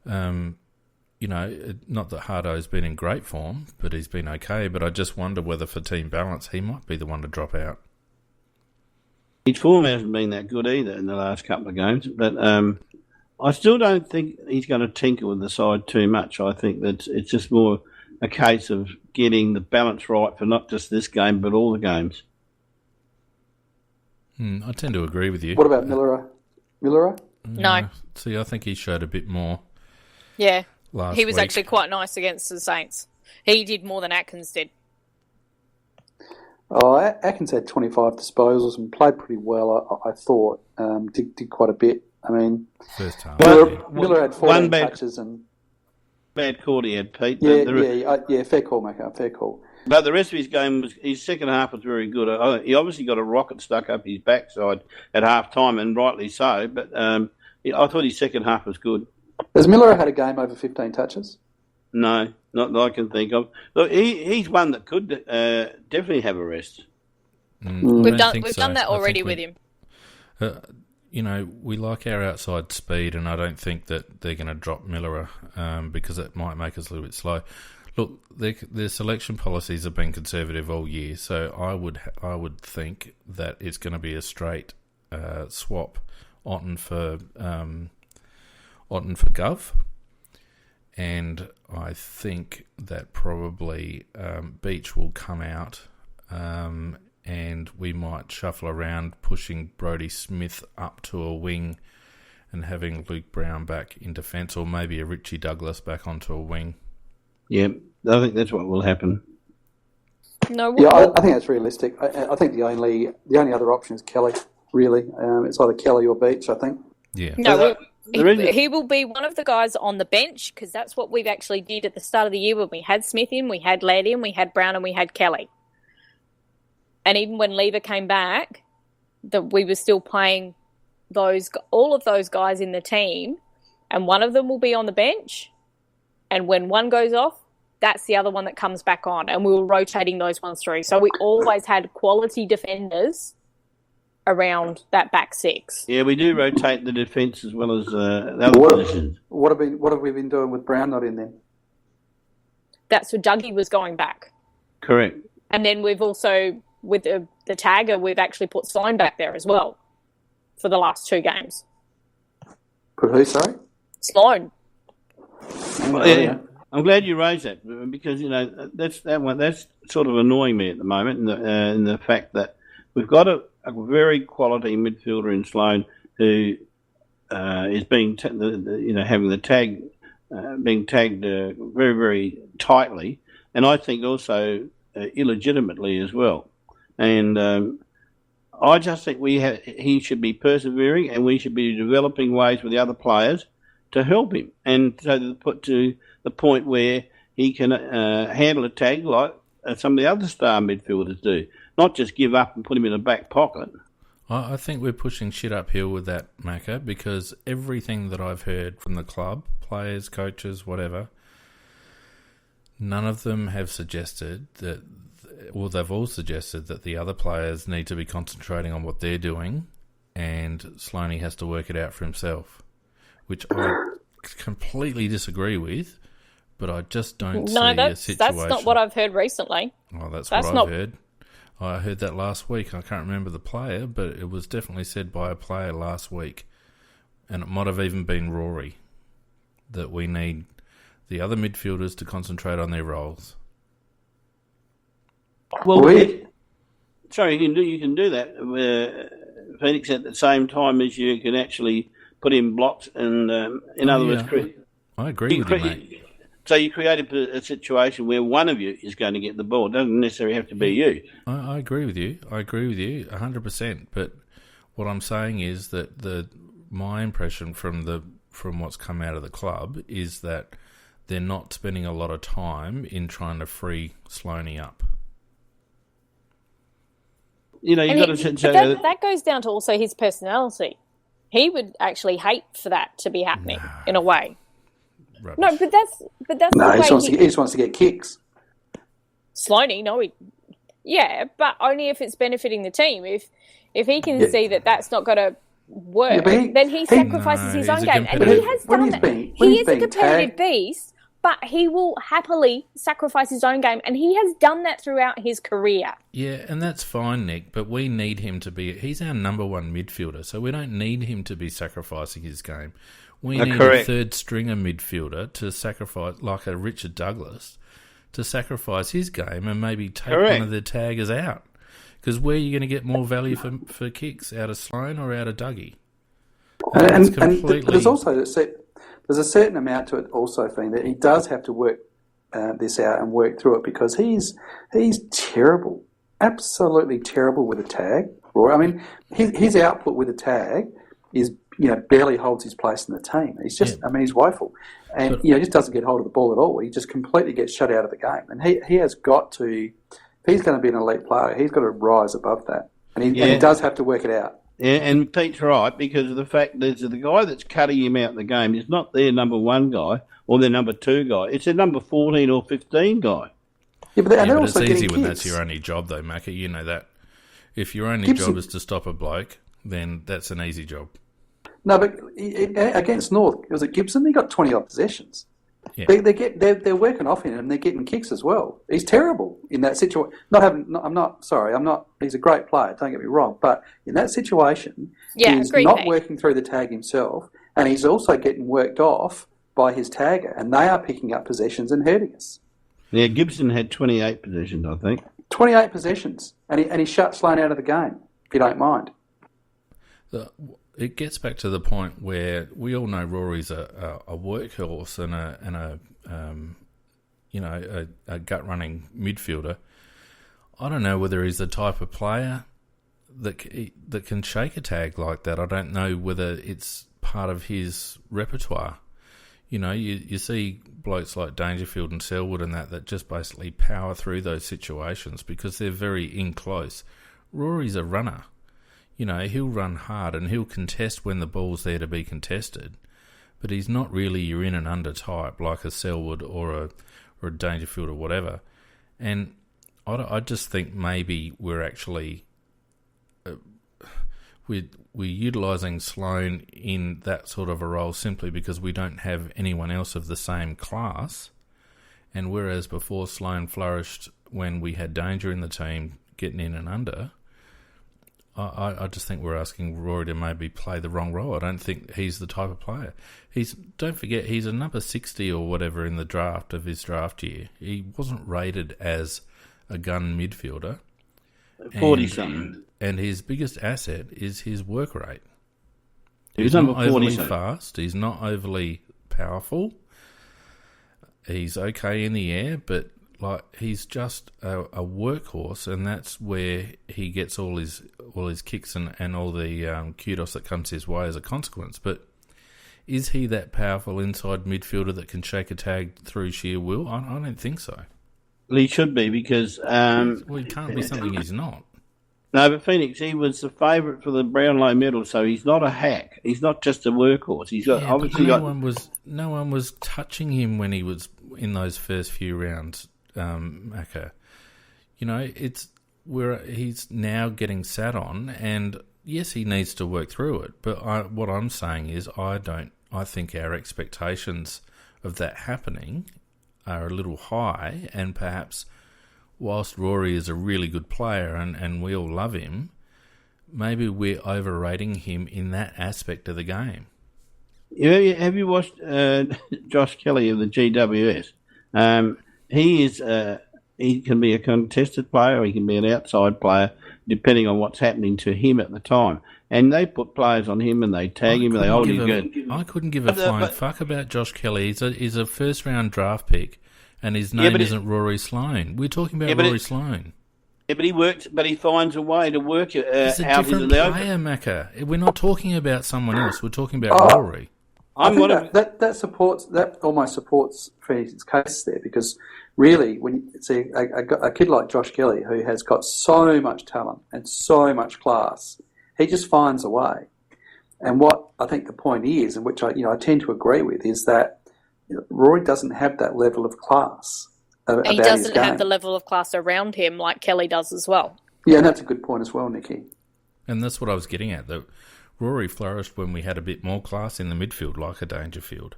Not that Hardo's been in great form, but he's been okay. But I just wonder whether for team balance he might be the one to drop out. His form hasn't been that good either in the last couple of games. But I still don't think he's going to tinker with the side too much. I think that it's just more a case of getting the balance right for not just this game, but all the games. I tend to agree with you. What about Millera? No. See, I think he showed a bit more. Yeah. He was week. actually quite nice against the Saints. He did more than Atkins did. Oh, Atkins had 25 disposals and played pretty well, I thought. Did quite a bit. I mean, first half. Miller had 14 touches and bad call he had, Pete. Yeah, fair call, Macca, fair call. But the rest of his game his second half was very good. He obviously got a rocket stuck up his backside at half time, and rightly so. But I thought his second half was good. Has Miller had a game over 15 touches? No, not that I can think of. Look, he's one that could definitely have a rest. We've done that already with him. We like our outside speed, and I don't think that they're going to drop Miller because it might make us a little bit slow. Look, their selection policies have been conservative all year, so I would think that it's going to be a straight swap, Otten for Gov, and I think that probably Beach will come out, and we might shuffle around, pushing Brodie Smith up to a wing, and having Luke Brown back in defence, or maybe a Richie Douglas back onto a wing. Yeah, I think that's what will happen. No, I think that's realistic. I think the only other option is Kelly. Really, it's either Kelly or Beach. I think. Yeah. No, he will be one of the guys on the bench because that's what we've actually did at the start of the year when we had Smith in, we had Ladd in, we had Brown, and we had Kelly. And even when Lever came back, we were still playing all of those guys in the team, and one of them will be on the bench. And when one goes off, that's the other one that comes back on. And we were rotating those ones through. So we always had quality defenders around that back six. Yeah, we do rotate the defence as well as the other positions. What have we been doing with Brown not in then? That's where Dougie was going back. Correct. And then we've also, with the tagger, we've actually put Sloan back there as well for the last two games. Put who, sorry? Sloan. Well, yeah. I'm glad you raised that because that's sort of annoying me at the moment in the fact that we've got a very quality midfielder in Sloan who is being having the tag being tagged very, very tightly, and I think also illegitimately as well. And I just think he should be persevering, and we should be developing ways with the other players to help him, and so put to the point where he can handle a tag like some of the other star midfielders do, not just give up and put him in a back pocket. I think we're pushing shit uphill with that, Macca, because everything that I've heard from the club, players, coaches, whatever, none of them have suggested that, well, they've all suggested that the other players need to be concentrating on what they're doing and Sloaney has to work it out for himself, which I completely disagree with, but I just don't see a situation. That's not what I've heard recently. Oh, that's what I've heard. I heard that last week. I can't remember the player, but it was definitely said by a player last week. and it might have even been Rory, that we need the other midfielders to concentrate on their roles. Well, sorry, you can do that, Phoenix, at the same time as you can actually put in blocks and, in other words, I agree with you, mate. So you create a situation where one of you is going to get the ball. It doesn't necessarily have to be you. I agree with you. 100%. But what I'm saying is that my impression from what's come out of the club is that they're not spending a lot of time in trying to free Sloaney up. You know, that goes down to also his personality. He would actually hate for that to be happening in a way. Rubbish. No, but that's no. The way He just wants to get kicks. Sloaney, but only if it's benefiting the team. If he can see that that's not going to work, then he sacrifices his own game, and he has done that. He is a competitive beast. But he will happily sacrifice his own game, and he has done that throughout his career. Yeah, and that's fine, Nick, but we need him to be... He's our number one midfielder, so we don't need him to be sacrificing his game. We need a third-stringer midfielder to sacrifice, like a Richard Douglas, to sacrifice his game and maybe take one of the taggers out. Because where are you going to get more value for kicks? Out of Sloan or out of Dougie? And there's also... There's a certain amount to it also, Finn, that he does have to work this out and work through it, because he's terrible, absolutely terrible with a tag. I mean, his output with a tag is, barely holds his place in the team. He's just, he's woeful. And, he just doesn't get hold of the ball at all. He just completely gets shut out of the game. And he has got to, if he's going to be an elite player, he's got to rise above that. And he does have to work it out. Yeah, and Pete's right, because of the fact that the guy that's cutting him out of the game is not their number one guy or their number two guy. It's their number 14 or 15 guy. Yeah, but it's easy when that's your only job, though, Macca. You know that. If your only job is to stop a bloke, then that's an easy job. No, but against North, was it Gibson? He got 20-odd possessions. Yeah. They're working off him and they're getting kicks as well. He's terrible in that situation. He's a great player, don't get me wrong, but in that situation, he's not working through the tag himself, and he's also getting worked off by his tagger, and they are picking up possessions and hurting us. Yeah, Gibson had 28 possessions, I think. 28 possessions, and he shut Sloan out of the game, if you don't mind. It gets back to the point where we all know Rory's a workhorse and a gut running midfielder. I don't know whether he's the type of player that can shake a tag like that. I don't know whether it's part of his repertoire. You see blokes like Dangerfield and Selwood and that just basically power through those situations because they're very in close. Rory's a runner. He'll run hard and he'll contest when the ball's there to be contested, but he's not really your in and under type like a Selwood or a Dangerfield or whatever. And I just think maybe we're actually we're utilising Sloan in that sort of a role simply because we don't have anyone else of the same class. And whereas before Sloan flourished when we had Danger in the team getting in and under, I just think we're asking Rory to maybe play the wrong role. I don't think he's the type of player. Don't forget, he's a number 60 or whatever in the draft of his draft year. He wasn't rated as a gun midfielder. 40-something. And his biggest asset is his work rate. He's not overly fast. He's not overly powerful. He's okay in the air, but he's just a workhorse, and that's where he gets all his kicks and all the kudos that comes his way as a consequence. But is he that powerful inside midfielder that can shake a tag through sheer will? I don't think so. Well, he should be because... he can't be something he's not. No, but Phoenix, he was the favourite for the Brownlow medal, so he's not a hack. He's not just a workhorse. He's got no one was touching him when he was in those first few rounds. Macca, he's now getting sat on, and yes, he needs to work through it. But what I'm saying is, I think our expectations of that happening are a little high, and perhaps whilst Rory is a really good player and we all love him, maybe we're overrating him in that aspect of the game. Have you watched Josh Kelly of the GWS? He can be a contested player, or he can be an outside player, depending on what's happening to him at the time. And they put players on him, and they tag him, and they hold him good. I couldn't give a flying fuck about Josh Kelly. He's a first-round draft pick, and his name isn't Rory Sloane. We're talking about Rory Sloane. Yeah, but he works. But he finds a way to work He's a different player, Macca. We're not talking about someone else. We're talking about Rory. I think that almost supports Phoenix's case there, because really, when you see a kid like Josh Kelly, who has got so much talent and so much class, he just finds a way. And what I think the point is, and which I tend to agree with, is that Rory doesn't have that level of class. He doesn't have the level of class around him like Kelly does as well. Yeah, and that's a good point as well, Nikki. And that's what I was getting at. That Rory flourished when we had a bit more class in the midfield, like a Dangerfield.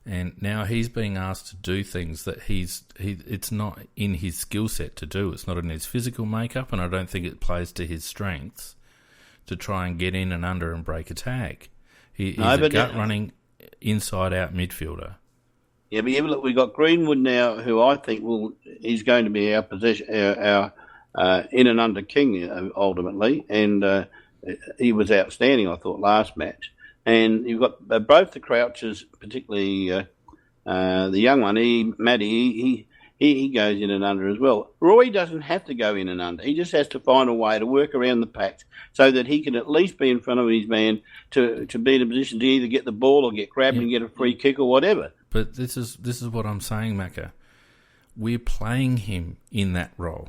And now he's being asked to do things that it's not in his skill set to do. It's not in his physical makeup, and I don't think it plays to his strengths to try and get in and under and break a tag. He's a gut-running, inside-out midfielder. Yeah, but look, we've got Greenwood now, who I think he's going to be our in and under king ultimately, and he was outstanding, I thought, last match. And you've got both the Crouchers, particularly the young one, Matty. He goes in and under as well. Roy doesn't have to go in and under. He just has to find a way to work around the packs so that he can at least be in front of his man to be in a position to either get the ball or get grabbed and get a free kick or whatever. But this is what I'm saying, Macca. We're playing him in that role.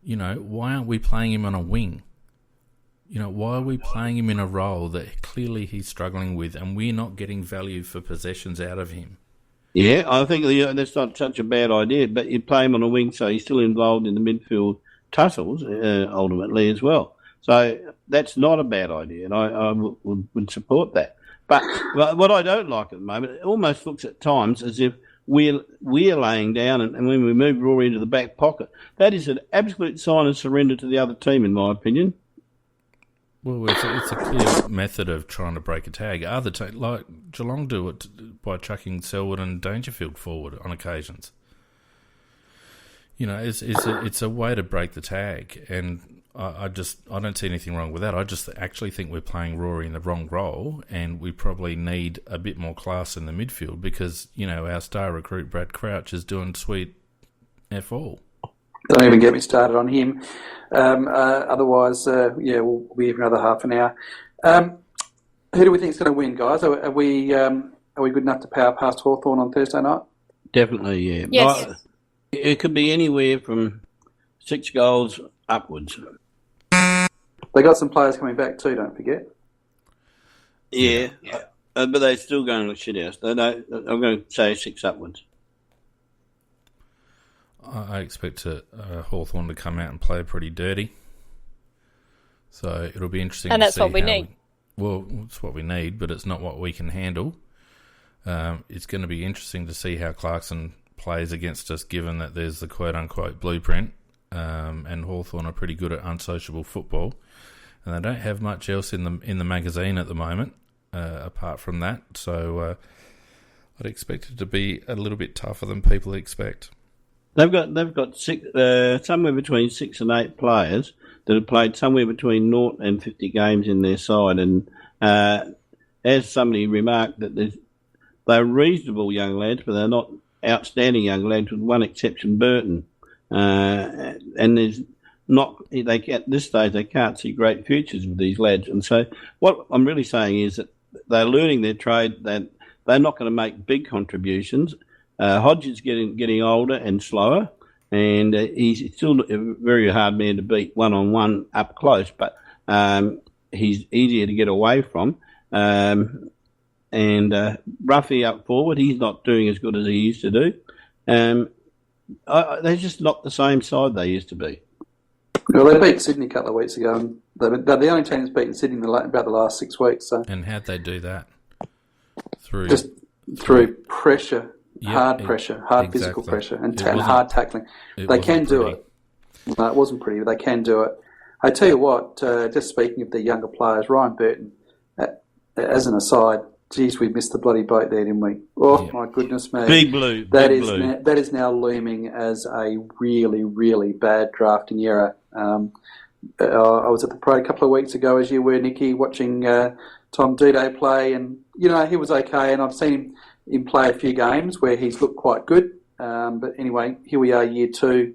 Why aren't we playing him on a wing? Why are we playing him in a role that clearly he's struggling with, and we're not getting value for possessions out of him? Yeah, I think that's not such a bad idea, but you play him on a wing so he's still involved in the midfield tussles ultimately as well. So that's not a bad idea, and I would support that. But what I don't like at the moment, it almost looks at times as if we're laying down, and when we move Rory into the back pocket, that is an absolute sign of surrender to the other team, in my opinion. Well, it's a clear method of trying to break a tag. Other like Geelong do it by chucking Selwood and Dangerfield forward on occasions. It's a way to break the tag, and I don't see anything wrong with that. I just actually think we're playing Rory in the wrong role, and we probably need a bit more class in the midfield because our star recruit Brad Crouch is doing sweet F all. Don't even get me started on him. Otherwise, we'll be here for another half an hour. Who do we think is going to win, guys? Are we good enough to power past Hawthorn on Thursday night? Definitely, yeah. Yes. It could be anywhere from 6 goals upwards. They got some players coming back too, don't forget. Yeah. But they're still going to shit house. I'm going to say 6 upwards. I expect Hawthorn to come out and play pretty dirty. So it'll be interesting to see. And that's what we need. Well, it's what we need, but it's not what we can handle. It's going to be interesting to see how Clarkson plays against us, given that there's the quote-unquote blueprint, and Hawthorn are pretty good at unsociable football, and they don't have much else in the magazine at the moment, apart from that. So I'd expect it to be a little bit tougher than people expect. They've got somewhere between 6 and 8 players that have played somewhere between 0 and 50 games in their side, and as somebody remarked, that they're reasonable young lads, but they're not outstanding young lads, with one exception, Burton. And there's not at this stage they can't see great futures with these lads, and so what I'm really saying is that they're learning their trade. That they're not going to make big contributions. Hodge is getting older and slower, and he's still a very hard man to beat one-on-one up close, but he's easier to get away from. And Ruffy up forward, he's not doing as good as he used to do. They're just not the same side they used to be. Well, they beat Sydney a couple of weeks ago, and they're the only team that's beaten Sydney in about the last 6 weeks. So. And how'd they do that? Through pressure. Yep, hard pressure, hard physical pressure, and hard tackling. They can do it. No, it wasn't pretty, but they can do it. I tell you what, just speaking of the younger players, Ryan Burton, as an aside, Geez, we missed the bloody boat there, didn't we? Oh, my goodness me. Big blue. That is now looming as a really, really bad drafting error. I was at the Parade a couple of weeks ago, as you were, Nicky, watching Tom Duday play, and, he was okay, and I've seen him play a few games where he's looked quite good. But anyway, here we are, year 2.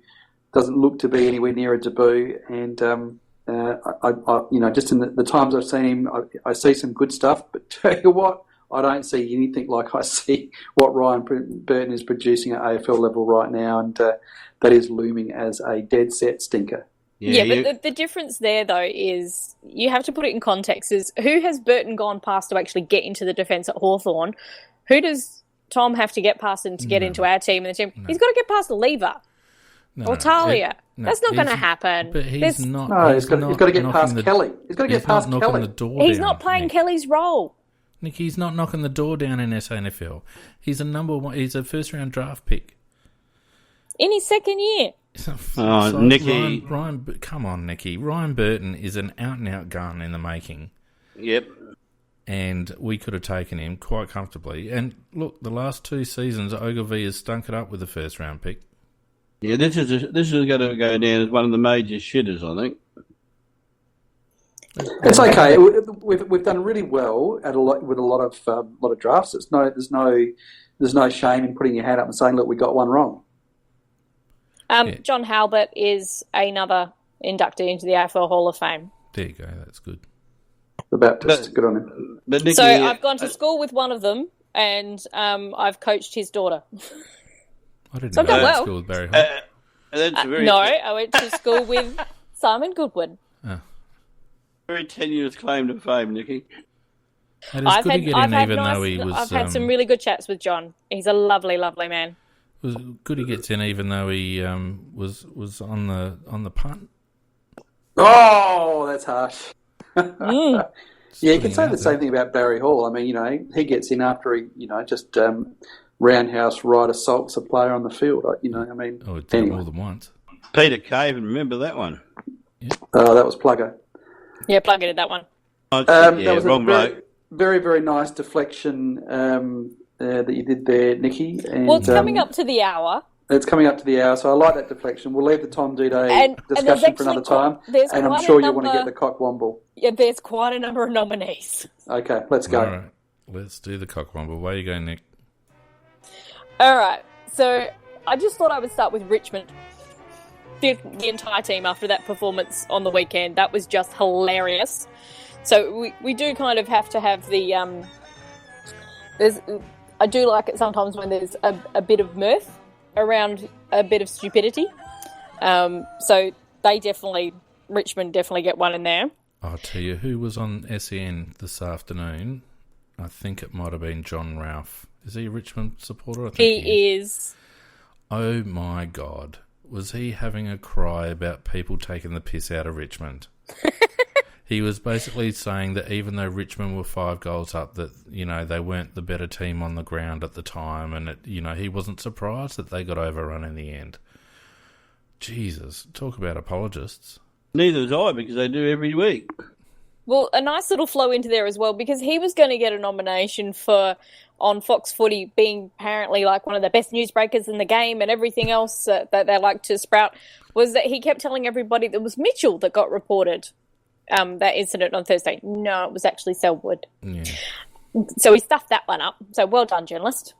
Doesn't look to be anywhere near a debut, and I just in the times I've seen him, I see some good stuff. But tell you what, I don't see anything like I see what Ryan Burton is producing at AFL level right now, and that is looming as a dead set stinker. But the difference there, though, is you have to put it in context. Is who has Burton gone past to actually get into the defence at Hawthorn? Who does Tom have to get past and to get into our team and the team? No. He's got to get past Lever or Talia. That's not going to happen. But he's not. No, he's got to get past Kelly. He's got to get past Kelly. The door he's down, not playing Nick. Kelly's role. Nick, he's not knocking the door down in SANFL. He's a number one. He's a first-round draft pick in his second year. Nicky. Ryan, come on, Nicky. Ryan Burton is an out-and-out gun in the making. Yep. And we could have taken him quite comfortably. And look, the last 2 seasons, Ogilvy has stunk it up with the first-round pick. Yeah, this is going to go down as one of the major shitters, I think. It's okay. We've done really well with a lot of drafts. There's no shame in putting your hand up and saying, look, we got one wrong. John Halbert is another inductee into the AFL Hall of Fame. There you go. That's good. The Baptist, good on him. Nicky, so I've gone to school with one of them, and I've coached his daughter. I didn't know that school with Barry Hall. No, I went to school with Simon Goodwin. Oh. Very tenuous claim to fame, Nicky. I've had some really good chats with John. He's a lovely, lovely man. It was good he gets in, even though he was on the punt. Oh, that's harsh. Yeah, you can say the same thing about Barry Hall. I mean, he gets in after he, just roundhouse right assaults a player on the field. It did more than once. Peter Cave, remember that one? Yeah. That was Plugger. Yeah, Plugger did that one. That was wrong bloke. Very, very nice deflection that you did there, Nicky. And, well, it's coming up to the hour. It's coming up to the hour, so I like that deflection. We'll leave the Tom Duday discussion for another time, and I'm sure you want to get the Cockwomble. Yeah, there's quite a number of nominees. Okay, let's go. All right, let's do the Cockwomble. Where you go, Nick? All right, so I just thought I would start with Richmond. The entire team after that performance on the weekend, that was just hilarious. So we do kind of have to have the I do like it sometimes when there's a bit of mirth around a bit of stupidity. So Richmond definitely get one in there. I'll tell you who was on SEN this afternoon. I think it might have been John Ralph. Is he a Richmond supporter? I think he is. Oh my God. Was he having a cry about people taking the piss out of Richmond? He was basically saying that even though Richmond were 5 goals up, that, they weren't the better team on the ground at the time, and he wasn't surprised that they got overrun in the end. Jesus, talk about apologists. Neither was I, because they do every week. Well, a nice little flow into there as well, because he was going to get a nomination for on Fox Footy being apparently like one of the best newsbreakers in the game and everything else that they like to sprout, was that he kept telling everybody that it was Mitchell that got reported. That incident on Thursday. No, it was actually Selwood. Yeah. So he stuffed that one up. So well done, journalist.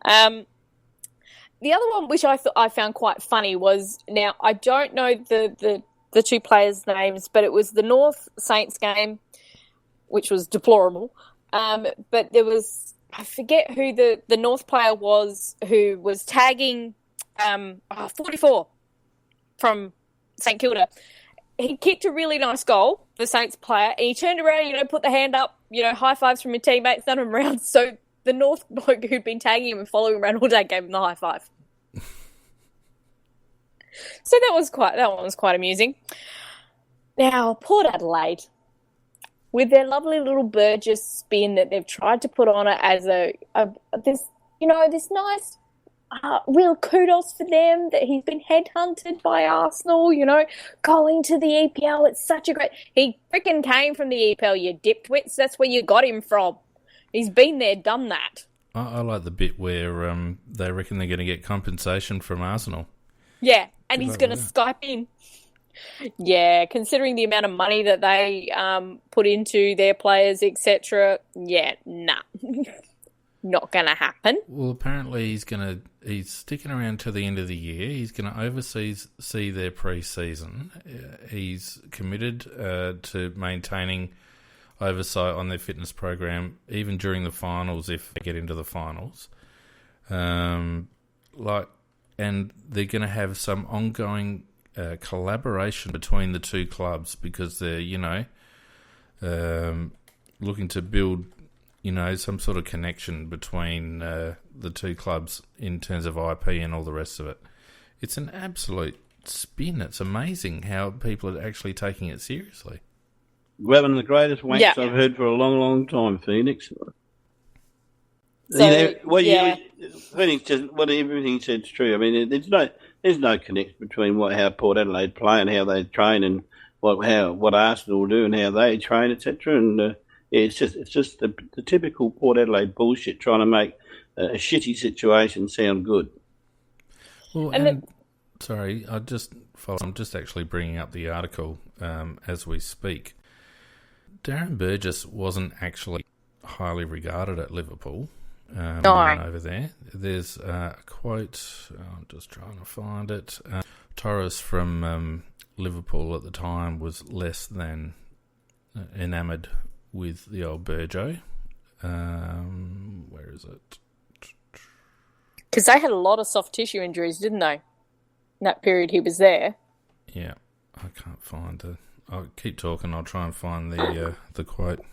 The other one, which I found quite funny, was, now I don't know the 2 players' names, but it was the North Saints game, which was deplorable. But there was, I forget who the North player was who was tagging 44 from St Kilda. He kicked a really nice goal, the Saints player, and he turned around, put the hand up, high fives from your teammates, none of them around. So the North bloke who'd been tagging him and following him around all day gave him the high five. So that one was quite amusing. Now, Port Adelaide, with their lovely little Burgess spin that they've tried to put on it as this nice. Real kudos for them that he's been headhunted by Arsenal, going to the EPL. It's such a great... He freaking came from the EPL, you dipwits. That's where you got him from. He's been there, done that. I like the bit where they reckon they're going to get compensation from Arsenal. Yeah, and he's going to Skype in. Yeah, considering the amount of money that they put into their players, etc. Yeah, nah. Not going to happen. Well, apparently he's sticking around to the end of the year. He's going to see their pre-season. He's committed to maintaining oversight on their fitness program, even during the finals, if they get into the finals. And they're going to have some ongoing collaboration between the two clubs because they're, looking to build, some sort of connection between the two clubs in terms of IP and all the rest of it. It's an absolute spin. It's amazing how people are actually taking it seriously. One of the greatest wanks I've heard for a long, long time, Phoenix. So, Phoenix, everything he said's true. I mean, there's no connection between how Port Adelaide play and how they train, and what Arsenal do and how they train, etc. And it's just the typical Port Adelaide bullshit, trying to make a shitty situation sound good. Well, sorry, I'm just actually bringing up the article as we speak. Darren Burgess wasn't actually highly regarded at Liverpool. Over there. There's a quote, I'm just trying to find it. Torres from Liverpool at the time was less than enamoured with the old Burjo. Where is it? Because they had a lot of soft tissue injuries, didn't they? In that period he was there. Yeah, I can't find it. I'll keep talking. I'll try and find the quote.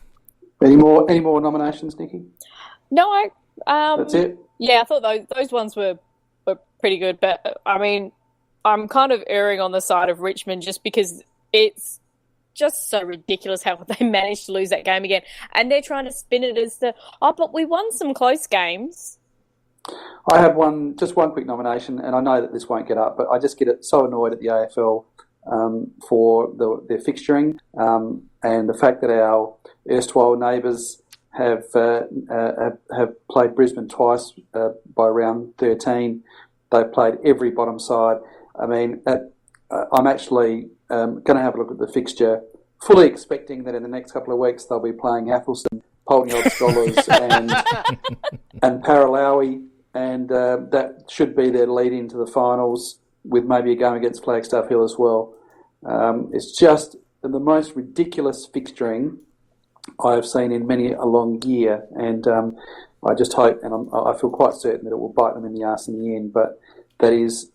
Any more nominations, Nikki? No, that's it. Yeah, I thought those ones were pretty good, but I mean, I'm kind of erring on the side of Richmond just because it's just so ridiculous how they managed to lose that game again, and they're trying to spin it as but we won some close games. I have one quick nomination, and I know that this won't get up, but I just get so annoyed at the AFL for their fixturing and the fact that our erstwhile neighbours have played Brisbane twice by round 13. They've played every bottom side. I mean, I'm actually going to have a look at the fixture, fully expecting that in the next couple of weeks they'll be playing Athelson, Poltony Scholars and Paralawi, and that should be their lead into the finals, with maybe a game against Flagstaff Hill as well. It's just the most ridiculous fixturing I have seen in many a long year, and I just hope, and I feel quite certain that it will bite them in the arse in the end. But that is,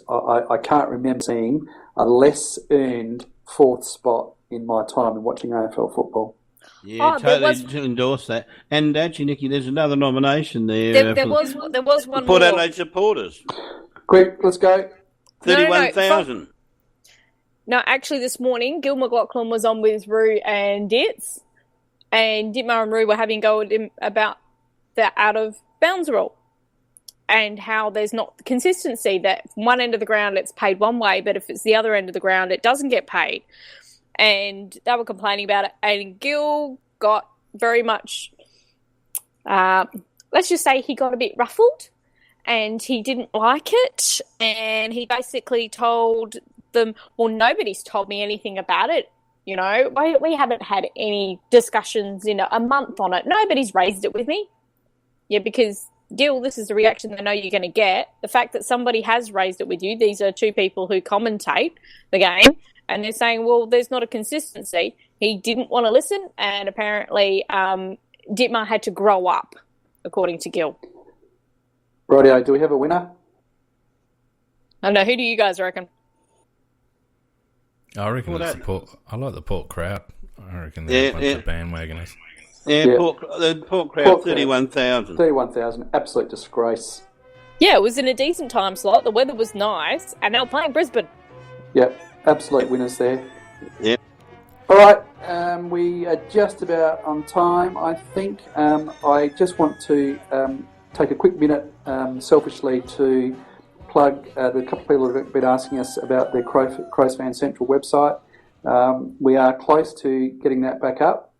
I can't remember seeing a less earned fourth spot in my time in watching AFL football. Yeah, totally endorse that. And actually, Nikki, there's another nomination there. There was one Port more. Adelaide supporters. Quick, let's go. 31,000. No, actually, this morning, Gil McLaughlin was on with Roo and Ditz, and Ditmar and Roo were having a go at him about the out-of-bounds rule and how there's not consistency, that from one end of the ground it's paid one way, but if it's the other end of the ground it doesn't get paid. And they were complaining about it, and Gil got very much, let's just say he got a bit ruffled, and he didn't like it, and he basically told them, well, nobody's told me anything about it. You know, we haven't had any discussions in a month on it. Nobody's raised it with me. Yeah, because, Gil, this is the reaction they know you're going to get. The fact that somebody has raised it with you, these are two people who commentate the game, and they're saying, well, there's not a consistency. He didn't want to listen, and apparently Ditmar had to grow up, according to Gil. Rightio, do we have a winner? I don't know. Who do you guys reckon? I reckon it's the Port. I like the Port crowd. I reckon they're a bunch of bandwagoners. Yeah, the Port crowd, 31,000. 31,000, absolute disgrace. Yeah, it was in a decent time slot. The weather was nice, and they were playing Brisbane. Yep, absolute winners there. Yep. All right, we are just about on time, I think. I just want to take a quick minute, selfishly, to plug the couple of people who have been asking us about the Crows Fan Central website. We are close to getting that back up.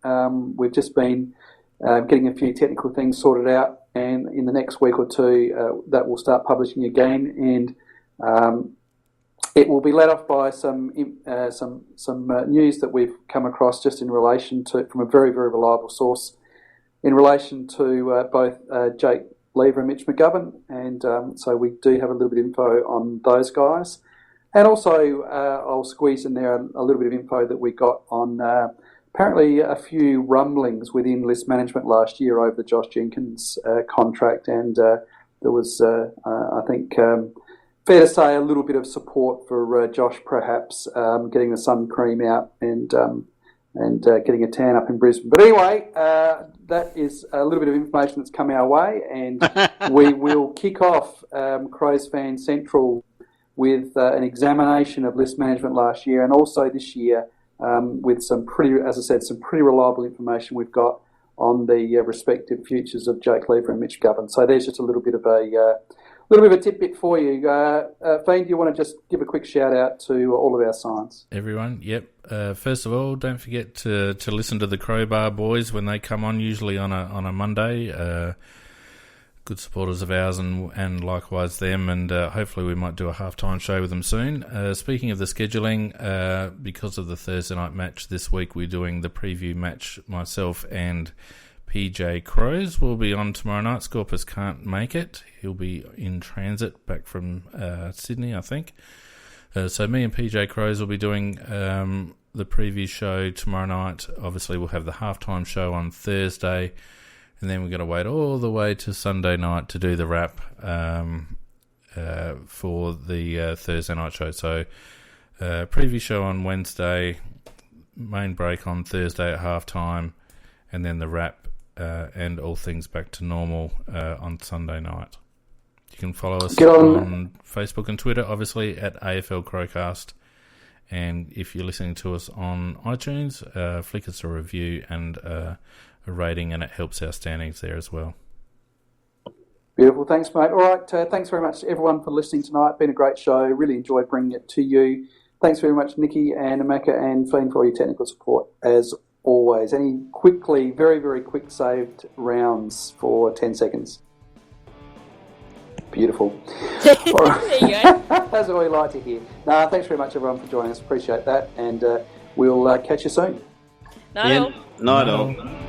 We've just been getting a few technical things sorted out, and in the next week or two, that will start publishing again, and it will be led off by some news that we've come across just in relation to, from a very, very reliable source, in relation to both Jake Lever and Mitch McGovern, and so we do have a little bit of info on those guys. And also, I'll squeeze in there a little bit of info that we got on apparently a few rumblings within list management last year over the Josh Jenkins contract, and there was, I think, fair to say, a little bit of support for Josh, perhaps getting the sun cream out and getting a tan up in Brisbane. But anyway, that is a little bit of information that's come our way, and we will kick off Crows Fan Central with an examination of list management last year, and also this year with some pretty, as I said, some pretty reliable information we've got on the respective futures of Jake Lever and Mitch McGovern. So there's just a little bit of a tidbit for you. Fiend, do you want to just give a quick shout out to all of our signs? Everyone, yep. First of all, don't forget to listen to the Crowbar boys when they come on, usually on a Monday. Good supporters of ours, and likewise them, and hopefully we might do a halftime show with them soon. Speaking of the scheduling, because of the Thursday night match this week, we're doing the preview match. Myself and PJ Crows will be on tomorrow night. Scorpus can't make it. He'll be in transit back from Sydney, I think. So me and PJ Crows will be doing the preview show tomorrow night. Obviously we'll have the halftime show on Thursday, and then we're going to wait all the way to Sunday night to do the wrap for the Thursday night show. So preview show on Wednesday, main break on Thursday at halftime, and then the wrap and all things back to normal on Sunday night. You can follow us on Facebook and Twitter, obviously, at AFL Crowcast. And if you're listening to us on iTunes, flick us a review and a rating, and it helps our standings there as well. Beautiful. Thanks, mate. All right. Thanks very much, everyone, for listening tonight. Been a great show. Really enjoyed bringing it to you. Thanks very much, Nikki and Amaka and Fiend, for all your technical support, as always. Any very, very quick saved rounds for 10 seconds? Beautiful. All right. There you go. That's what we like to hear. Thanks very much, everyone, for joining us. Appreciate that, and we'll catch you soon. No. No.